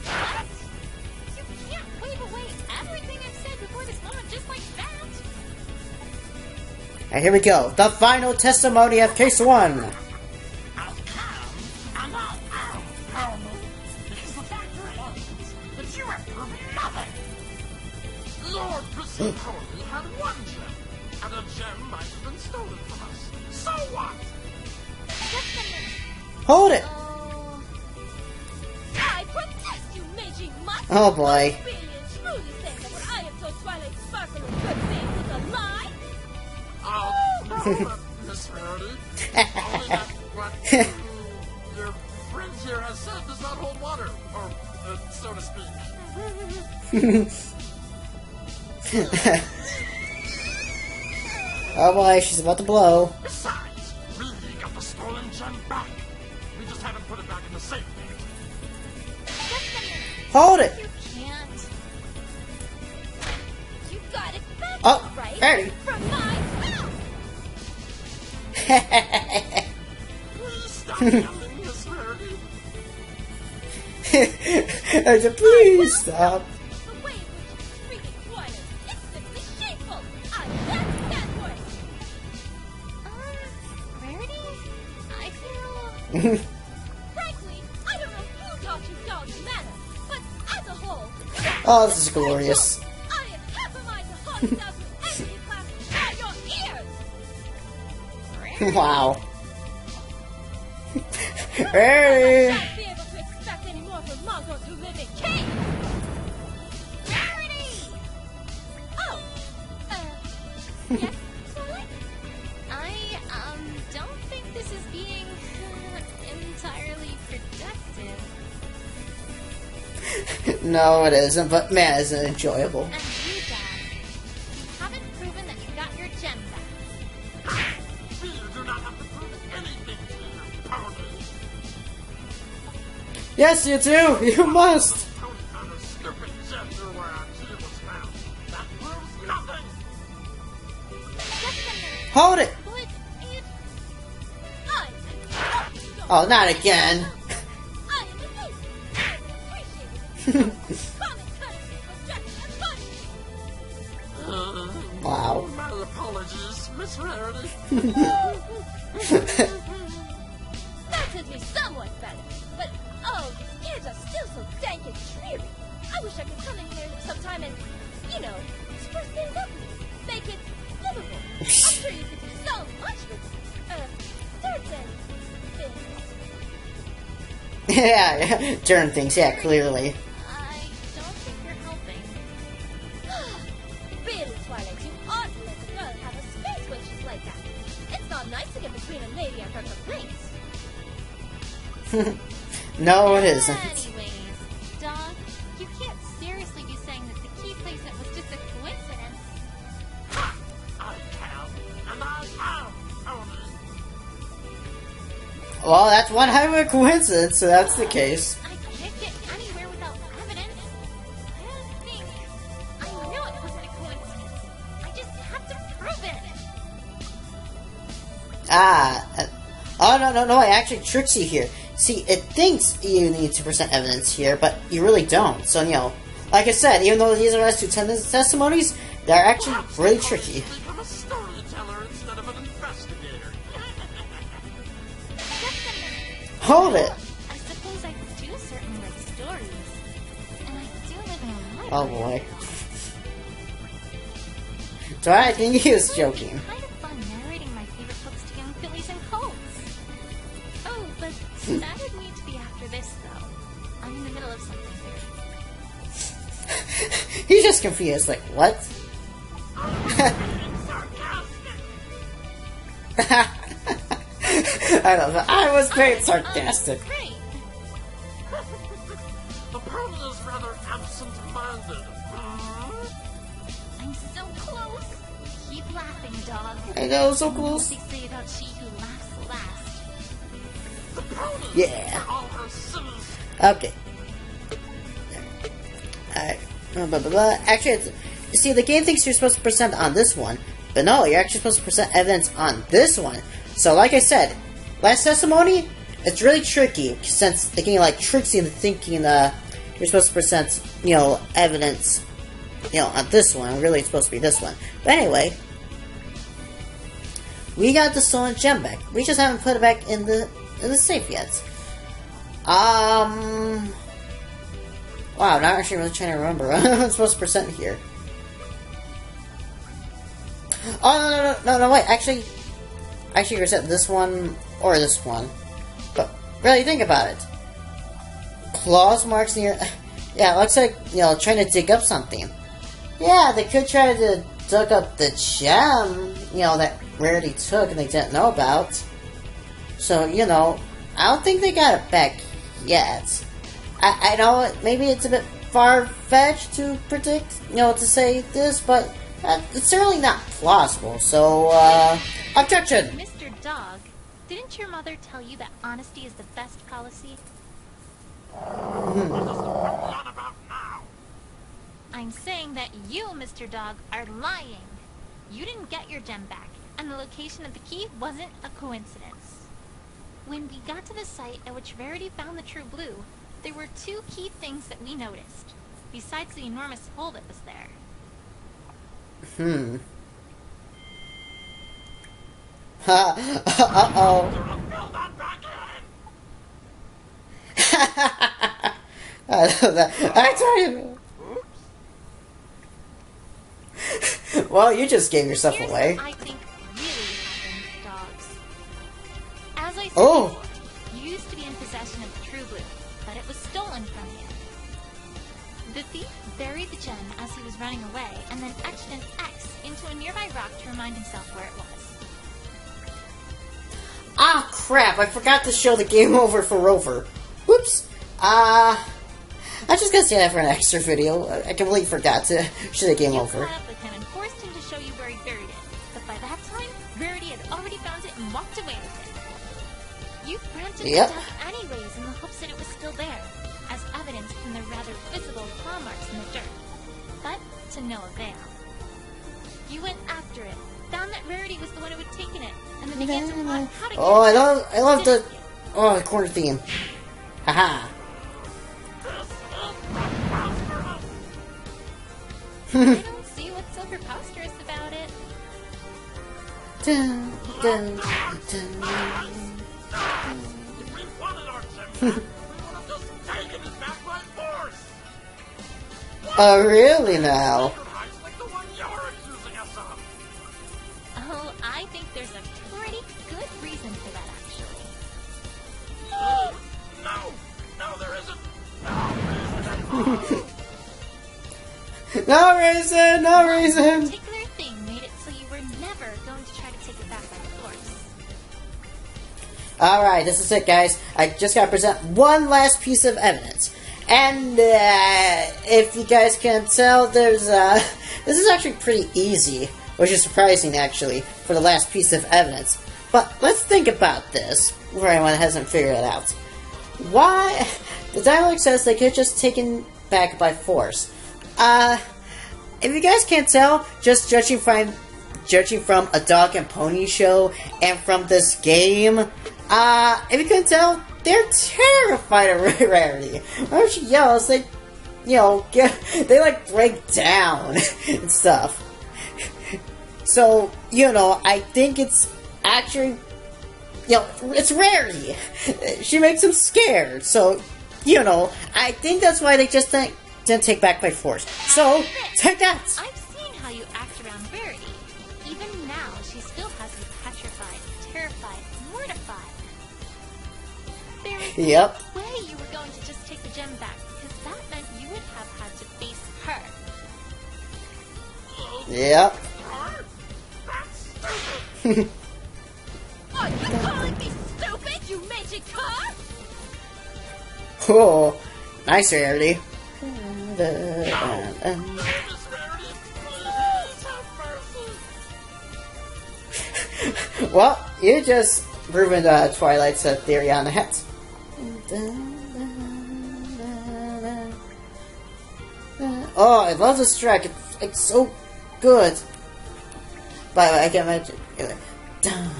Speaker 2: What? You can't wave away everything I've said before this moment just like that.
Speaker 1: Alright, here we go. The final testimony of Case 1.
Speaker 7: I'll come, and I'll pony. Because the fact remains that you have proven nothing. Lord Pussy Pony had one gem, and a gem might have been stolen from us. So what?
Speaker 2: Just a minute.
Speaker 1: Hold it!
Speaker 2: Oh.
Speaker 6: I protest you, Meiji Mutt!
Speaker 1: Oh boy.
Speaker 6: Really and truly saying that what I have told Twilight Sparkle and Good Thing was a lie?
Speaker 7: Oh, Miss Rarity. Only that what your friend here has said does not hold water, or so to speak.
Speaker 1: Oh boy, she's about to blow.
Speaker 7: Besides, we got the stolen gem back. We just haven't put it back in the safe yet.
Speaker 2: Just a minute.
Speaker 1: Hold it!
Speaker 2: You can't.
Speaker 6: You got it back,
Speaker 1: Oh,
Speaker 6: right?
Speaker 1: Rarity.
Speaker 6: From my mouth!
Speaker 7: Please stop yelling, Miss Rarity.
Speaker 1: I said, please stop.
Speaker 6: The way in which you treated Twilight, it's simply shameful! I left that one!
Speaker 2: Rarity? I feel...
Speaker 6: Frankly, I don't know who taught you dog's manners, but as a whole,
Speaker 1: Oh, this is glorious.
Speaker 6: I am half a mind to haunt you down to empty class by your ears!
Speaker 1: Wow. Hey!
Speaker 6: I'd be able to expect any more from mongrels who live in caves!
Speaker 2: Rarity!
Speaker 6: Oh! Yes, Twilight?
Speaker 2: I, don't think this is being entirely productive.
Speaker 1: No, it isn't, but man, isn't it enjoyable.
Speaker 2: And you, Dad, you haven't proven that you got your gem back.
Speaker 7: We do not have to prove anything to you, pony.
Speaker 1: Yes, you do! You must!
Speaker 7: Tony found a stupid gem near where our key was found. That proves nothing.
Speaker 2: Just a minute.
Speaker 1: Hold it!
Speaker 2: But it...
Speaker 6: I
Speaker 1: Oh, not again.
Speaker 6: I am innocent! I appreciate it Common courtesy was just a punishment.
Speaker 1: Wow.
Speaker 7: My apologies, Miss Rarity.
Speaker 6: That's at least somewhat better. But, oh, these kids are still so dank and dreary. I wish I could come in here sometime and, you know, spruce things up, make it livable. I'm sure you could do so much with, certain things.
Speaker 1: Yeah, turn things, yeah, clearly.
Speaker 2: I don't think you're helping.
Speaker 6: Really, Twilight, you ought to let the girl have a space when she's like that. It's not nice to get between a lady and her complaints.
Speaker 1: No, it isn't.
Speaker 2: Anyways, Dog, you can't seriously be saying that the key placement was just a coincidence.
Speaker 7: I can, and I am Tony.
Speaker 1: Well, that's one hell of a coincidence, so that's the case.
Speaker 2: I can't get anywhere without evidence. I don't think. I knew it wasn't a coincidence. I just have to prove it.
Speaker 1: Oh, no, it actually tricks you here. See, it thinks you need to present evidence here, but you really don't. So, you know, like I said, even though these are as two testimonies, they're actually really tricky.
Speaker 7: Become a storyteller instead of an investigator.
Speaker 2: Just a minute.
Speaker 1: Hold it.
Speaker 2: I suppose I do certainly like stories. And I do live in a library.
Speaker 1: Oh boy. So I think he was joking.
Speaker 2: It's kind of fun narrating my favorite books to young fillies and colts. Oh, but that would need to be after this, though. I'm in the middle of something here.
Speaker 1: He's just confused, like, what? I don't know. I was being sarcastic.
Speaker 2: Great.
Speaker 7: The pony is rather absent-minded.
Speaker 2: I'm so close. Keep laughing, Dog.
Speaker 1: I know, so
Speaker 2: What
Speaker 1: close.
Speaker 2: they say about she who laughs last.
Speaker 7: The pony,
Speaker 1: Yeah.
Speaker 7: for all her sins,
Speaker 1: Okay. Alright. Blah, blah, blah. Actually, see, the game thinks you're supposed to present on this one, but no, you're actually supposed to present evidence on this one. So, like I said, last testimony, it's really tricky, since the game, like, tricks you into thinking, you're supposed to present, you know, evidence, you know, on this one. Really, it's supposed to be this one. But anyway, we got the stolen gem back. We just haven't put it back in the safe yet. Wow, not actually really trying to remember what I'm supposed to present here. Oh, no, wait, actually present this one, or this one. But, really, think about it. Claws marks near... Yeah, it looks like, you know, trying to dig up something. Yeah, they could try to dig up the gem, you know, that Rarity took and they didn't know about. So, you know, I don't think they got it back yet. I know maybe it's a bit far-fetched to predict, you know, to say this, but it's certainly not plausible, so, objection!
Speaker 2: Mr. Dog, didn't your mother tell you that honesty is the best policy?
Speaker 7: what is the pony on about now?
Speaker 2: I'm saying that you, Mr. Dog, are lying. You didn't get your gem back, and the location of the key wasn't a coincidence. When we got to the site at which Rarity found the true blue, there were two key things that we noticed, besides the enormous hole that was there.
Speaker 1: Uh-oh.
Speaker 7: Fill that back in.
Speaker 1: I love that. I tell you. Well, you just gave yourself
Speaker 2: Here's
Speaker 1: away.
Speaker 2: what I think really happened, Dogs. As I said
Speaker 1: Oh.
Speaker 2: before, you used to be in possession of the true blue, but it was stolen from you. The thief buried the gem as he was running away, and then etched an X into a nearby rock to remind himself where it was.
Speaker 1: Ah, crap, I forgot to show the game over for Rover. Whoops. I'm just gonna say that for an extra video. I completely forgot to show the game
Speaker 2: You
Speaker 1: over.
Speaker 2: caught up with him and forced him to show you where he buried it, but by that time, Rarity had already found it and walked away with it. You frantically
Speaker 1: Yep.
Speaker 2: dug anyways in the hopes that it was still there, as evidenced from the rather visible claw marks in the dirt. But to no avail. You went after it, found that Rarity was the one who had taken it, and then began to plot how to get
Speaker 1: Oh,
Speaker 2: it
Speaker 1: I
Speaker 2: back,
Speaker 1: love the...
Speaker 2: didn't you?
Speaker 1: Oh, the corner theme. Haha.
Speaker 7: This is my
Speaker 2: I don't see what's so preposterous about it.
Speaker 1: Dun, dun, dun.
Speaker 7: If we wanted our gem back, we would have just taken it back by force!
Speaker 1: Oh, really now?
Speaker 7: Sacrifice like the one you're accusing us of!
Speaker 2: Oh, I think there's a pretty good reason for that, actually.
Speaker 7: No! No, there isn't! No!
Speaker 1: No reason, no reason.
Speaker 2: One particular thing made it so you were never going to try to take it back by force.
Speaker 1: Alright, this is it, guys. I just gotta present one last piece of evidence. And, if you guys can tell, there's, this is actually pretty easy, which is surprising, actually, for the last piece of evidence. But let's think about this, for anyone that hasn't figured it out. Why? The dialogue says they could have just taken back by force. If you guys can't tell, just judging from a dog and pony show and from this game, if you couldn't tell, they're terrified of Rarity. Whenever she yells, they, they like break down and stuff. So, I think it's actually, it's Rarity. She makes them scared. So, I think that's why they just didn't take back by force. So, take that!
Speaker 2: I've seen how you act around Verity. Even now, she still has me petrified, terrified, mortified. There is
Speaker 1: Yep.
Speaker 2: no way you were going to just take the gem back, because that meant you would have had to face her.
Speaker 1: Yep.
Speaker 6: Are you calling me stupid, you magic car?
Speaker 1: Oh, nice, Rarity.
Speaker 7: Miss Rarity, please have mercy!
Speaker 1: Well, you just proven Twilight's theory on the hat. Oh, I love this track. It's so good. By the way, I can imagine. Dun,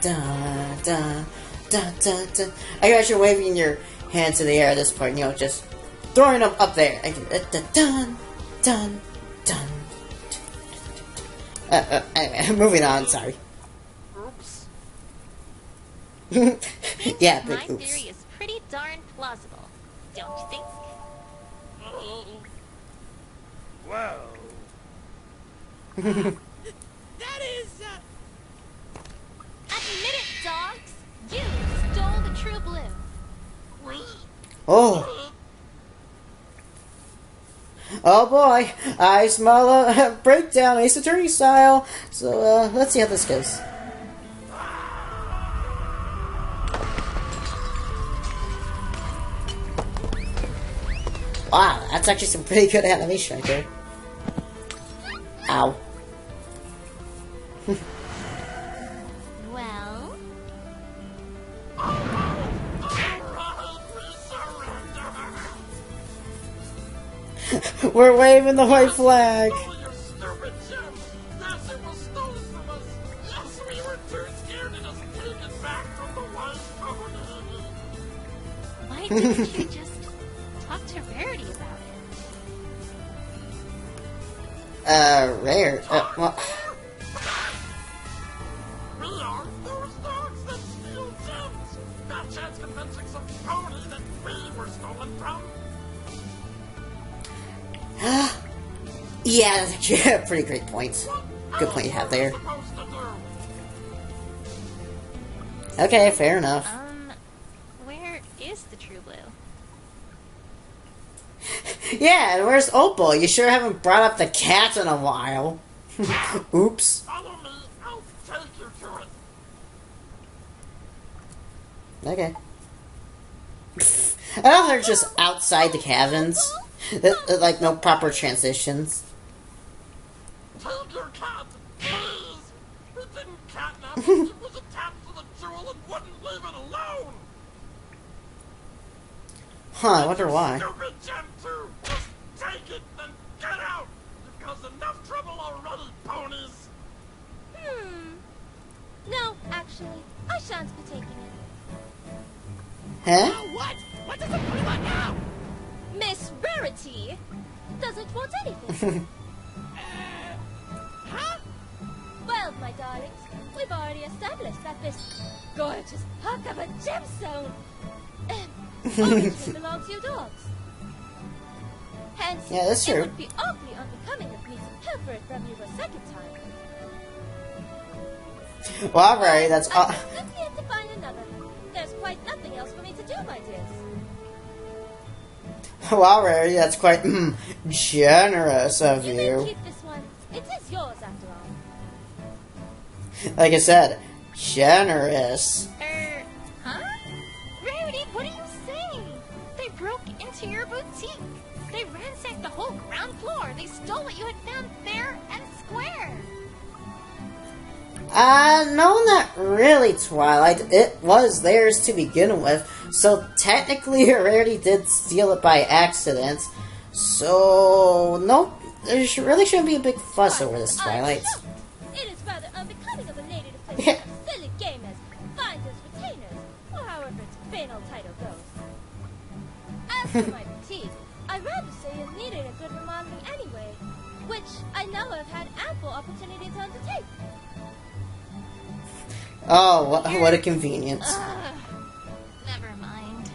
Speaker 1: dun, dun, dun, dun, dun. I can imagine waving your hands in the air at this point. Just throwing them up there. I can, dun, dun, dun. Anyway, moving on. Sorry.
Speaker 7: Oops.
Speaker 1: Yeah,
Speaker 2: My
Speaker 1: big oops.
Speaker 2: theory is pretty darn plausible, don't you think?
Speaker 4: Well,
Speaker 5: That is,
Speaker 2: Admit it, dogs! You stole the true blue.
Speaker 1: Oh. Oh boy, I smell a breakdown, Ace Attorney style. So, let's see how this goes. Wow, that's actually some pretty good animation right there. Ow.
Speaker 2: Well,
Speaker 1: We're waving the white flag.
Speaker 7: Oh, you stupid gem! Yes, it was stolen from us! Yes, we were too scared to just take it back from the white pony!
Speaker 2: why didn't you just talk to Rarity about it?
Speaker 1: Rare. Well,
Speaker 7: We are those dogs that steal gems! Bad chance convincing some pony that we were stolen from!
Speaker 1: yeah, that's actually a pretty great point. Good point you have there.
Speaker 7: What else were we supposed to do?
Speaker 1: Okay, fair enough.
Speaker 2: Where is the true blue?
Speaker 1: Yeah, and where's Opal? You sure haven't brought up the cat in a while. Oops.
Speaker 7: Follow me, I'll take you to it!
Speaker 1: Okay. I thought they're just outside the cabins. Like, no proper transitions.
Speaker 7: Take your cat, please! We didn't catnap it, it was attached to the jewel and wouldn't leave it alone!
Speaker 1: Huh, I wonder why.
Speaker 7: Stupid gem too! Just take it and get out! You've caused enough trouble already, ponies!
Speaker 6: No, actually, I shan't be taking it.
Speaker 1: Huh?
Speaker 5: Now what? What does the pony want now?
Speaker 6: Miss Rarity doesn't want anything. my darlings. We've already established that this gorgeous hunk of a gemstone obviously belongs to your dogs. Hence,
Speaker 1: Yeah, that's
Speaker 6: it
Speaker 1: true.
Speaker 6: would be awfully unbecoming of me to pilfer it from you a second time.
Speaker 1: Well, alright, that's all.
Speaker 6: I just simply have to find another. There's quite nothing else for me to do, my dears.
Speaker 1: Well, alright, that's quite generous of
Speaker 6: You may
Speaker 1: you.
Speaker 6: keep this one. It is yours, after all.
Speaker 1: Like I said, generous.
Speaker 2: Huh? Rarity, what are you saying? They broke into your boutique. They ransacked the whole ground floor. They stole what you had found fair and square.
Speaker 1: No, not really, Twilight. It was theirs to begin with, so technically Rarity did steal it by accident. So, no, there really shouldn't be a big fuss over this, Twilight.
Speaker 6: It is rather unbecoming of a lady to play
Speaker 1: Yeah.
Speaker 6: such a silly game as finders retainers, or however its banal title goes. As for my boutique, I'd rather say it needed a good remodeling anyway, which I now have had ample opportunity to undertake.
Speaker 1: Oh, what a convenience.
Speaker 2: Never mind.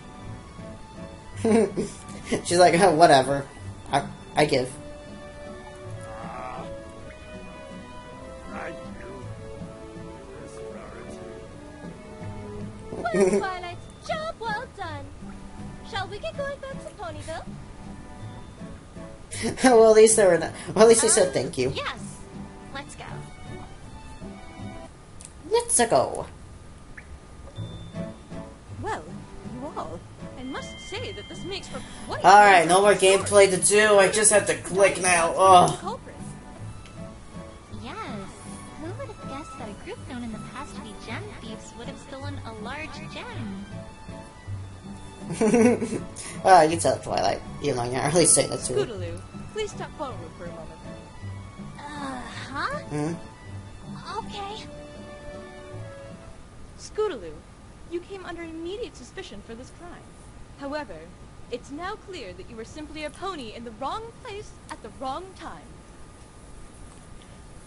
Speaker 1: She's like, oh, whatever. I give.
Speaker 4: Thank you, Miss Rarity.
Speaker 6: Well, Twilight, job well done. Shall we get going back to Ponyville?
Speaker 1: Well, at least they were. Well, at least they said thank you.
Speaker 2: Yes. Let's go.
Speaker 1: Let's go.
Speaker 6: Well, you all, I must say that this makes for quite
Speaker 1: All right, no more gameplay to do. I just have to click now. Oh.
Speaker 2: Yes. Who would have guessed that a group known in the past to be gem thieves would have stolen a large gem?
Speaker 1: You tell it, Twilight. Even though you're not really saying it to her.
Speaker 6: Scootaloo, please stop Ponyville for a moment.
Speaker 2: Huh?
Speaker 1: Hmm?
Speaker 2: Okay.
Speaker 6: Scootaloo, you came under immediate suspicion for this crime. However, it's now clear that you were simply a pony in the wrong place at the wrong time.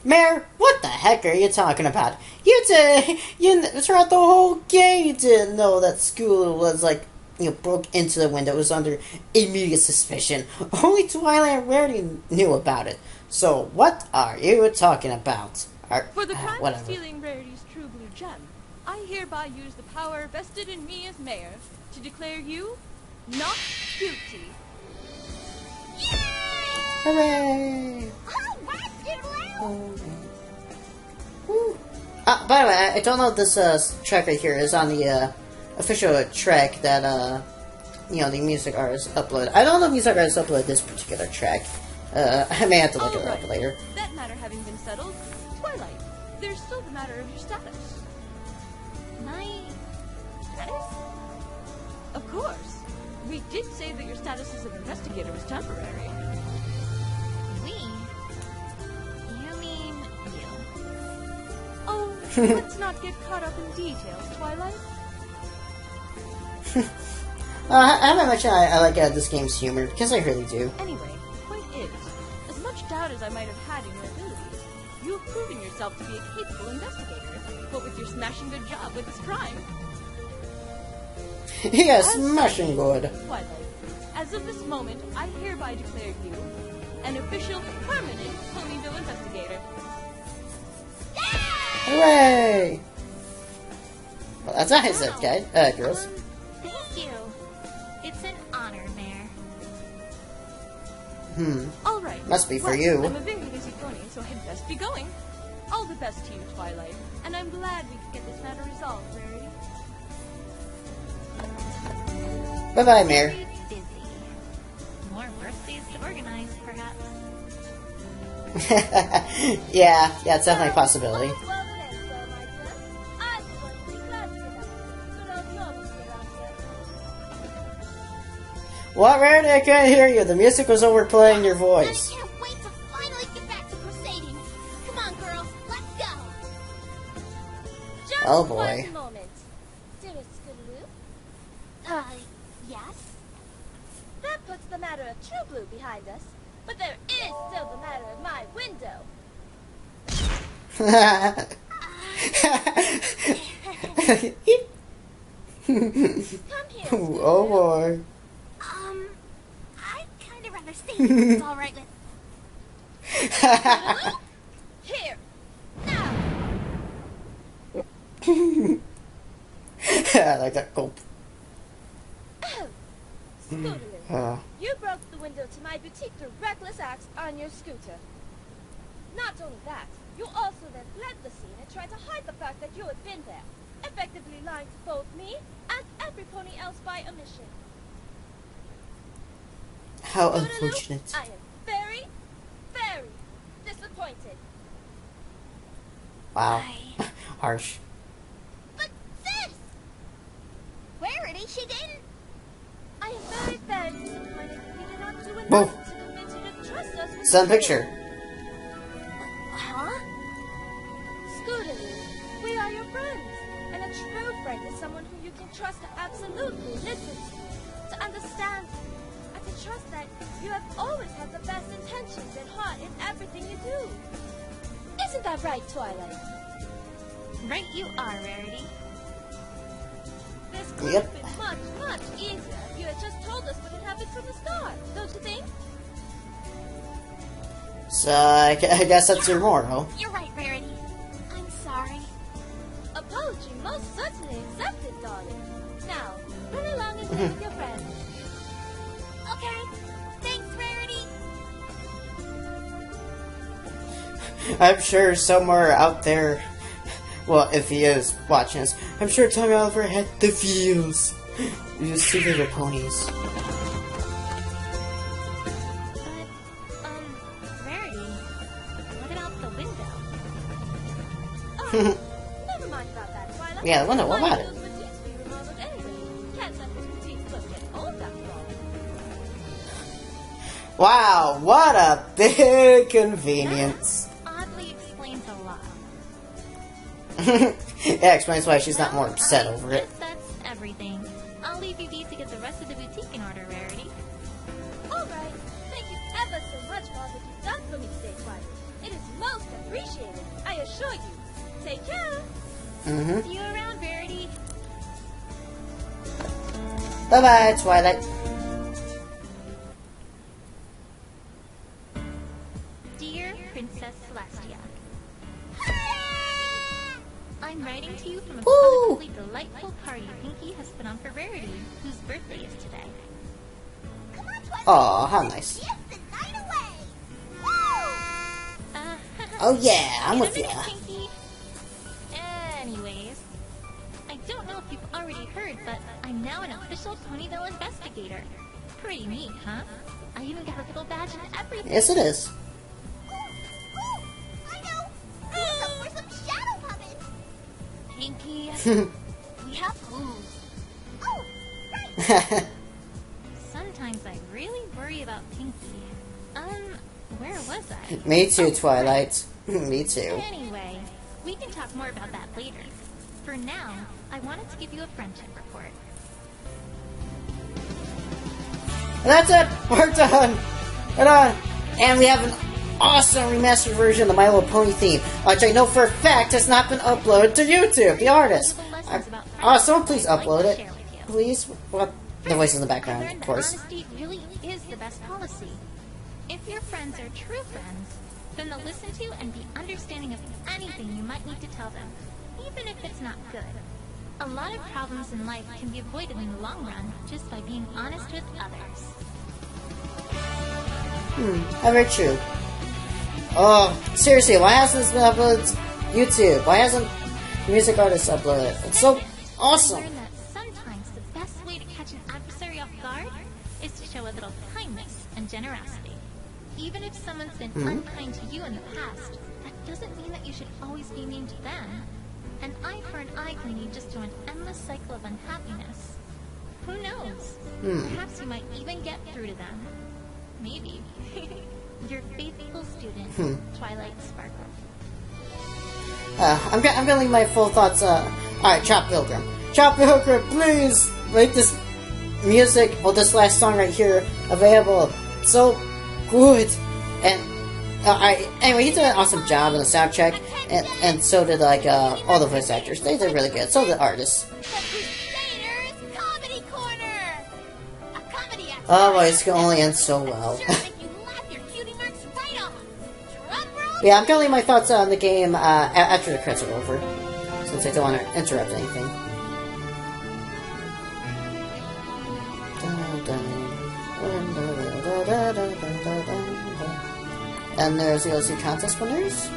Speaker 1: Mayor, what the heck are you talking about? Throughout the whole game, you didn't know that school was like, broke into the window. It was under immediate suspicion. Only Twilight and Rarity knew about it. So, what are you talking about?
Speaker 6: For the crime of
Speaker 1: Whatever.
Speaker 6: stealing Rarity's true blue gem, I hereby use the power vested in me as mayor to declare you not guilty.
Speaker 1: Hooray!
Speaker 3: All right, Scootaloo!
Speaker 1: Woo. By the way, I don't know if this track right here is on the official track that the music artist uploaded. I don't know if music artist uploaded this particular track. I may have to look it up
Speaker 6: Alright.
Speaker 1: later.
Speaker 6: That matter having been settled, Twilight, there's still the matter of your status.
Speaker 2: My status?
Speaker 6: Of course. We did say that your status as an investigator was temporary.
Speaker 2: We? You mean you?
Speaker 6: Oh, let's not get caught up in details, Twilight.
Speaker 1: How much I like this game's humor, because I really do.
Speaker 6: Anyway, point is, as much doubt as I might have had in your abilities, you have proven yourself to be a capable investigator, but with your smashing good job with this crime.
Speaker 1: Yes,
Speaker 6: As
Speaker 1: smashing
Speaker 6: such,
Speaker 1: good.
Speaker 6: Twilight, as of this moment, I hereby declare you an official, permanent Ponyville investigator.
Speaker 1: Hooray! Well, that's nice, guys, girls.
Speaker 2: Thank you. It's an honor, Mayor.
Speaker 6: All right.
Speaker 1: Must be for
Speaker 6: well,
Speaker 1: you.
Speaker 6: I'm a very busy pony, so I'd best be going. All the best to you, Twilight, and I'm glad we could get this matter resolved, Rarity.
Speaker 1: Bye-bye, Mayor.
Speaker 2: Very busy. More birthdays to organize, perhaps.
Speaker 1: yeah, it's definitely a possibility.
Speaker 6: Well, then, so, my dear, I just want to be glad to get out of good old Normandy around here.
Speaker 1: What, Rarity? I couldn't hear you. The music was overplaying your
Speaker 3: I
Speaker 1: voice.
Speaker 3: can't wait to finally get back to proceedings. Come on, girls, let's go.
Speaker 6: Just
Speaker 1: Oh, boy.
Speaker 6: one moment. Dearest Scootaloo,
Speaker 3: Yes?
Speaker 6: that puts the matter of True Blue behind us, but there is still the matter of my window. Come here.
Speaker 1: Oh boy.
Speaker 3: I'd kind of rather stay if it's all right with.
Speaker 6: Here. Now.
Speaker 1: I like that gulp.
Speaker 6: Scootaloo, you broke the window to my boutique through reckless acts on your scooter. Not only that, you also then fled the scene and tried to hide the fact that you had been there, effectively lying to both me and every pony else by omission.
Speaker 1: How
Speaker 6: Scootaloo,
Speaker 1: unfortunate.
Speaker 6: I am very, very disappointed.
Speaker 1: Wow. Harsh.
Speaker 3: But sis! Rarity, she didn't.
Speaker 6: I am very, very disappointed that we did not do
Speaker 1: Whoa.
Speaker 6: enough to convince you to trust us with
Speaker 1: Send
Speaker 6: the
Speaker 1: picture.
Speaker 3: Huh?
Speaker 6: Scootaloo, we are your friends, and a true friend is someone who you can trust to absolutely listen to understand, and to trust that you have always had the best intentions at heart in everything you do. Isn't that right, Twilight?
Speaker 2: Right you are, Rarity.
Speaker 6: This could
Speaker 1: Yep.
Speaker 6: have been much, much easier if you had just told us what had happened from the start, don't you think?
Speaker 1: So I guess that's your moral.
Speaker 3: You're right, Rarity. I'm sorry.
Speaker 6: Apology most certainly accepted, darling. Now, run along and play with your friends.
Speaker 3: Okay. Thanks, Rarity.
Speaker 1: I'm sure somewhere out there, well, if he is watching us, I'm sure Tommy Oliver had the feels. These two little ponies.
Speaker 2: Rarity, look out the window.
Speaker 6: Oh, never mind about that, Twilight.
Speaker 1: Yeah, the window, what about it?
Speaker 6: Those boutiques we remodeled anyway. Can't let this boutique look get old after all.
Speaker 1: Wow, what a big convenience.
Speaker 2: Oddly explains a lot.
Speaker 1: Yeah, explains why she's not more upset over it.
Speaker 2: Guess that's everything. I'll leave you be to get the rest of the boutique in order, Rarity.
Speaker 6: All right. Thank you ever so much for all that you've done for me today, Twilight. It is most appreciated, I assure you. Take care.
Speaker 1: Mm-hmm.
Speaker 2: See you around, Rarity.
Speaker 1: Bye-bye, Twilight.
Speaker 2: Dear Princess Celestia, I'm writing to you from a
Speaker 1: Woo!
Speaker 2: positively delightful party Pinkie has put on for Rarity, whose birthday is today.
Speaker 3: Come on, Twilight.
Speaker 1: Aw, how nice.
Speaker 3: Dance the night away. Woo!
Speaker 1: Oh yeah, I'm
Speaker 2: in a
Speaker 1: with ya.
Speaker 2: minute, Pinkie. Anyways, I don't know if you've already heard, but I'm now an official Ponyville investigator. Pretty neat, huh? I even got a little badge and everything.
Speaker 1: Yes, it is.
Speaker 3: I know. Those were some shadow puppets.
Speaker 2: Pinkie, we have clues.
Speaker 3: Oh, right.
Speaker 2: Sometimes I really worry about Pinkie. Where was I?
Speaker 1: Me too, Twilight. Me too.
Speaker 2: Anyway, we can talk more about that later. For now, I wanted to give you a friendship report.
Speaker 1: And that's it. We're done. We're done. And we have an awesome remastered version of the My Little Pony theme, which I know for a fact has not been uploaded to YouTube. The artist. Someone please upload it. Please. What? The voice in the background,
Speaker 2: Learn
Speaker 1: of
Speaker 2: that
Speaker 1: course.
Speaker 2: honesty really is the best policy. If your friends are true friends, then they'll listen to and be understanding of anything you might need to tell them, even if it's not good. A lot of problems in life can be avoided in the long run just by being honest with others.
Speaker 1: Very true. Oh, seriously, why hasn't this been uploaded to YouTube? Why hasn't music artists uploaded it? It's so awesome.
Speaker 2: Learn that sometimes the best way to catch an adversary off guard is to show a little kindness and generosity. Even if someone's been unkind to you in the past, that doesn't mean that you should always be mean to them. An eye for an eye can lead just to an endless cycle of unhappiness. Who knows? Perhaps you might even get through to them. Maybe. Your faithful student, Twilight Sparkle.
Speaker 1: I'm gonna leave my full thoughts. Alright, Chop Pilgrim. Chop Pilgrim, please make this music, or this last song right here, available. So good. And Anyway, he did an awesome job in the soundtrack, and so did like all the voice actors. They did really good. So did the artists.
Speaker 3: The Crusaders Comedy Corner! A comedy act.
Speaker 1: Oh boy, it's gonna only end so well.
Speaker 3: Sure make you laugh your cutie marks right off. Drum roll.
Speaker 1: Yeah, I'm gonna leave my thoughts on the game after the credits are over, since I don't want to interrupt anything. And there's the OC contest winners.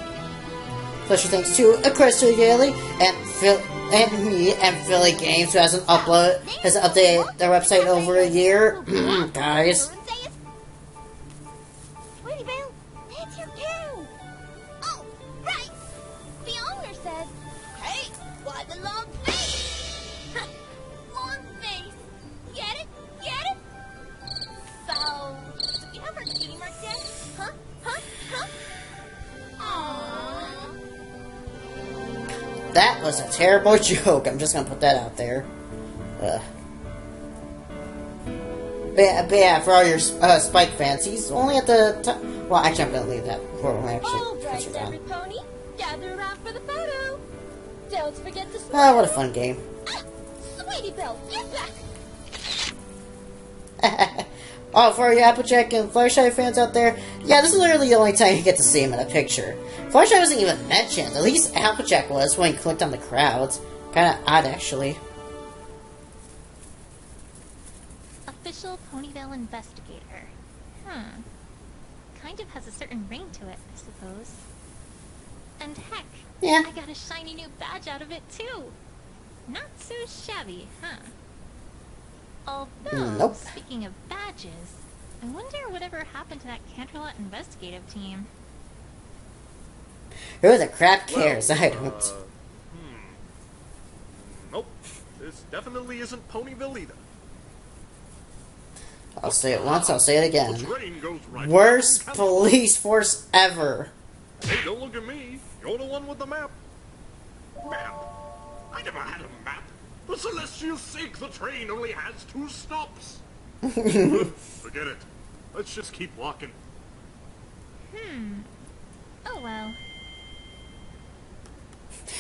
Speaker 1: Special thanks to Crystal Daily and Phil and me and Philly Games, who hasn't updated their website over a year. Guys.
Speaker 3: Sweetie Belle, it's your cue. Oh, right. The owner said, hey, why the long face? Long face. Get it? Get it? So, do you have our cutie mark yet? Huh? Huh? Huh? Aww.
Speaker 1: That was a terrible joke. I'm just gonna put that out there. But yeah, for all your Spike fans, he's only at the top. Well, actually, I'm gonna leave that before we actually
Speaker 6: All
Speaker 1: push it
Speaker 6: right,
Speaker 1: down.
Speaker 6: every pony, gather around for the photo. Don't forget to smile.
Speaker 1: Ah, what a fun game.
Speaker 6: Ah, Sweetie Belle, get back.
Speaker 1: Oh, for you Applejack and Fluttershy fans out there, yeah, this is literally the only time you get to see him in a picture. Fluttershy wasn't even mentioned. At least Applejack was when he clicked on the crowds. Kinda odd, actually.
Speaker 2: Official Ponyville investigator. Kind of has a certain ring to it, I suppose. And heck,
Speaker 1: Yeah.
Speaker 2: I got a shiny new badge out of it too. Not so shabby, huh? Although,
Speaker 1: Nope.
Speaker 2: speaking of badges, I wonder whatever happened to that Canterlot investigative team.
Speaker 1: Who the crap cares? I don't.
Speaker 7: Nope. This definitely isn't Ponyville either.
Speaker 1: I'll say it once, I'll say it
Speaker 7: The
Speaker 1: again.
Speaker 7: train goes right
Speaker 1: Worst
Speaker 7: down.
Speaker 1: police force ever.
Speaker 7: Hey, don't look at me. You're the one with the map. Map? I never had a map. For celestial sake, the train only has 2 stops. Forget it. Let's just keep walking.
Speaker 2: Oh well.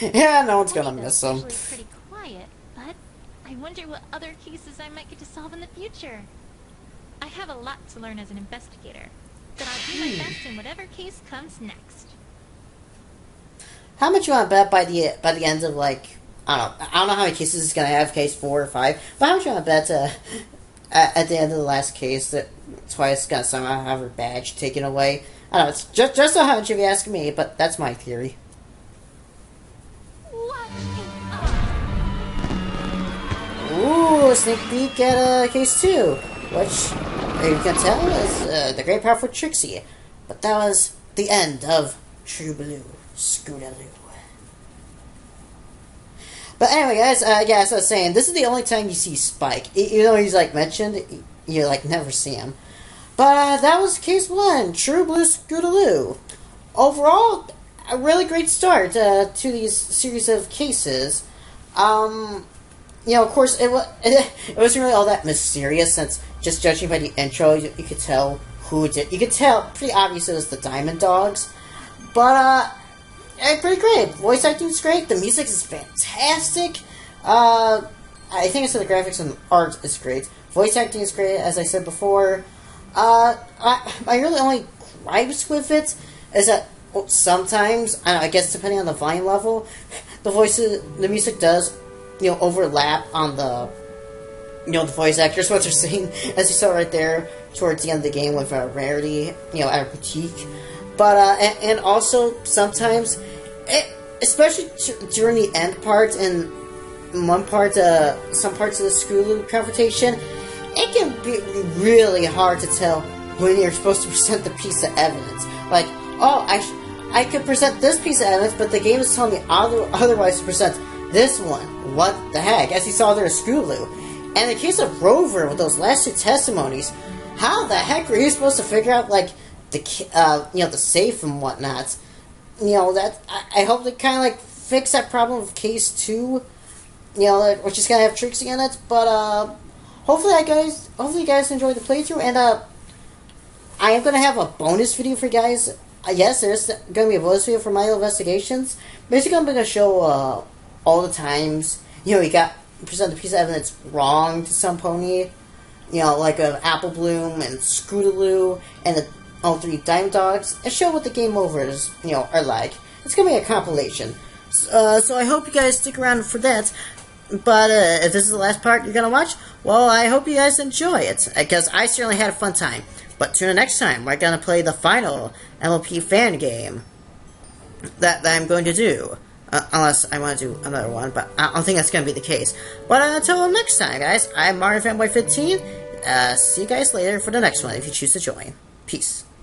Speaker 1: Yeah, no one's gonna
Speaker 2: Ponyville's
Speaker 1: miss him.
Speaker 2: usually pretty quiet, but I wonder what other cases I might get to solve in the future. I have a lot to learn as an investigator, but I'll do my best in whatever case comes next.
Speaker 1: How much you want to bet by the end of, like, I don't know how many cases it's gonna have, case 4 or 5, but how much you want to bet at the end of the last case that Twice gonna somehow have her badge taken away? I don't know, it's just a hunch if you ask me, but that's my theory.
Speaker 2: What?
Speaker 1: Ooh, a sneak peek at case 2, which you can tell is the great powerful Trixie. But that was the end of True Blue Scootaloo. But anyway, guys, yeah, as I was saying, this is the only time you see Spike. Even though he's, like, mentioned, you, like, never see him. But that was case 1, True Blue Scootaloo. Overall, a really great start to these series of cases. You know, of course, it wasn't really all that mysterious, since just judging by the intro, you could tell who did. You could tell, pretty obvious it was the Diamond Dogs. But, pretty great. Voice acting is great. The music is fantastic. I think I said the graphics and art is great. Voice acting is great, as I said before. My really only gripes with it is that sometimes, I guess depending on the volume level, the music does, overlap on the voice actors, what they're saying, as you saw right there towards the end of the game with Rarity, at her boutique. But, and also, sometimes, especially during the end part, and one part, some parts of the Scootaloo confrontation, it can be really hard to tell when you're supposed to present the piece of evidence. Like, oh, I could present this piece of evidence, but the game is telling me otherwise to present this one. What the heck? As you saw there in Scootaloo. And in the case of Rover, with those last 2 testimonies, how the heck were you supposed to figure out, like, the safe and whatnot? That I hope they kind of, like, fix that problem with case 2, which is gonna have Trixie in it, but, hopefully you guys enjoyed the playthrough, and, I am gonna have a bonus video for you guys yes, there's going to be a voice video for Milo Investigations. Basically, I'm going to show all the times, you know, you got present a piece of evidence wrong to some pony. You know, like Apple Bloom and Scootaloo and all 3 Dime Dogs, and show what the game overs, you know, are like. It's going to be a compilation. So I hope you guys stick around for that. But if this is the last part you're going to watch, well, I hope you guys enjoy it, because I certainly had a fun time. But tune in next time, we're going to play the final MLP fan game that I'm going to do. Unless I want to do another one, but I don't think that's going to be the case. But until next time, guys, I'm Mario Fanboy 15. See you guys later for the next one if you choose to join. Peace.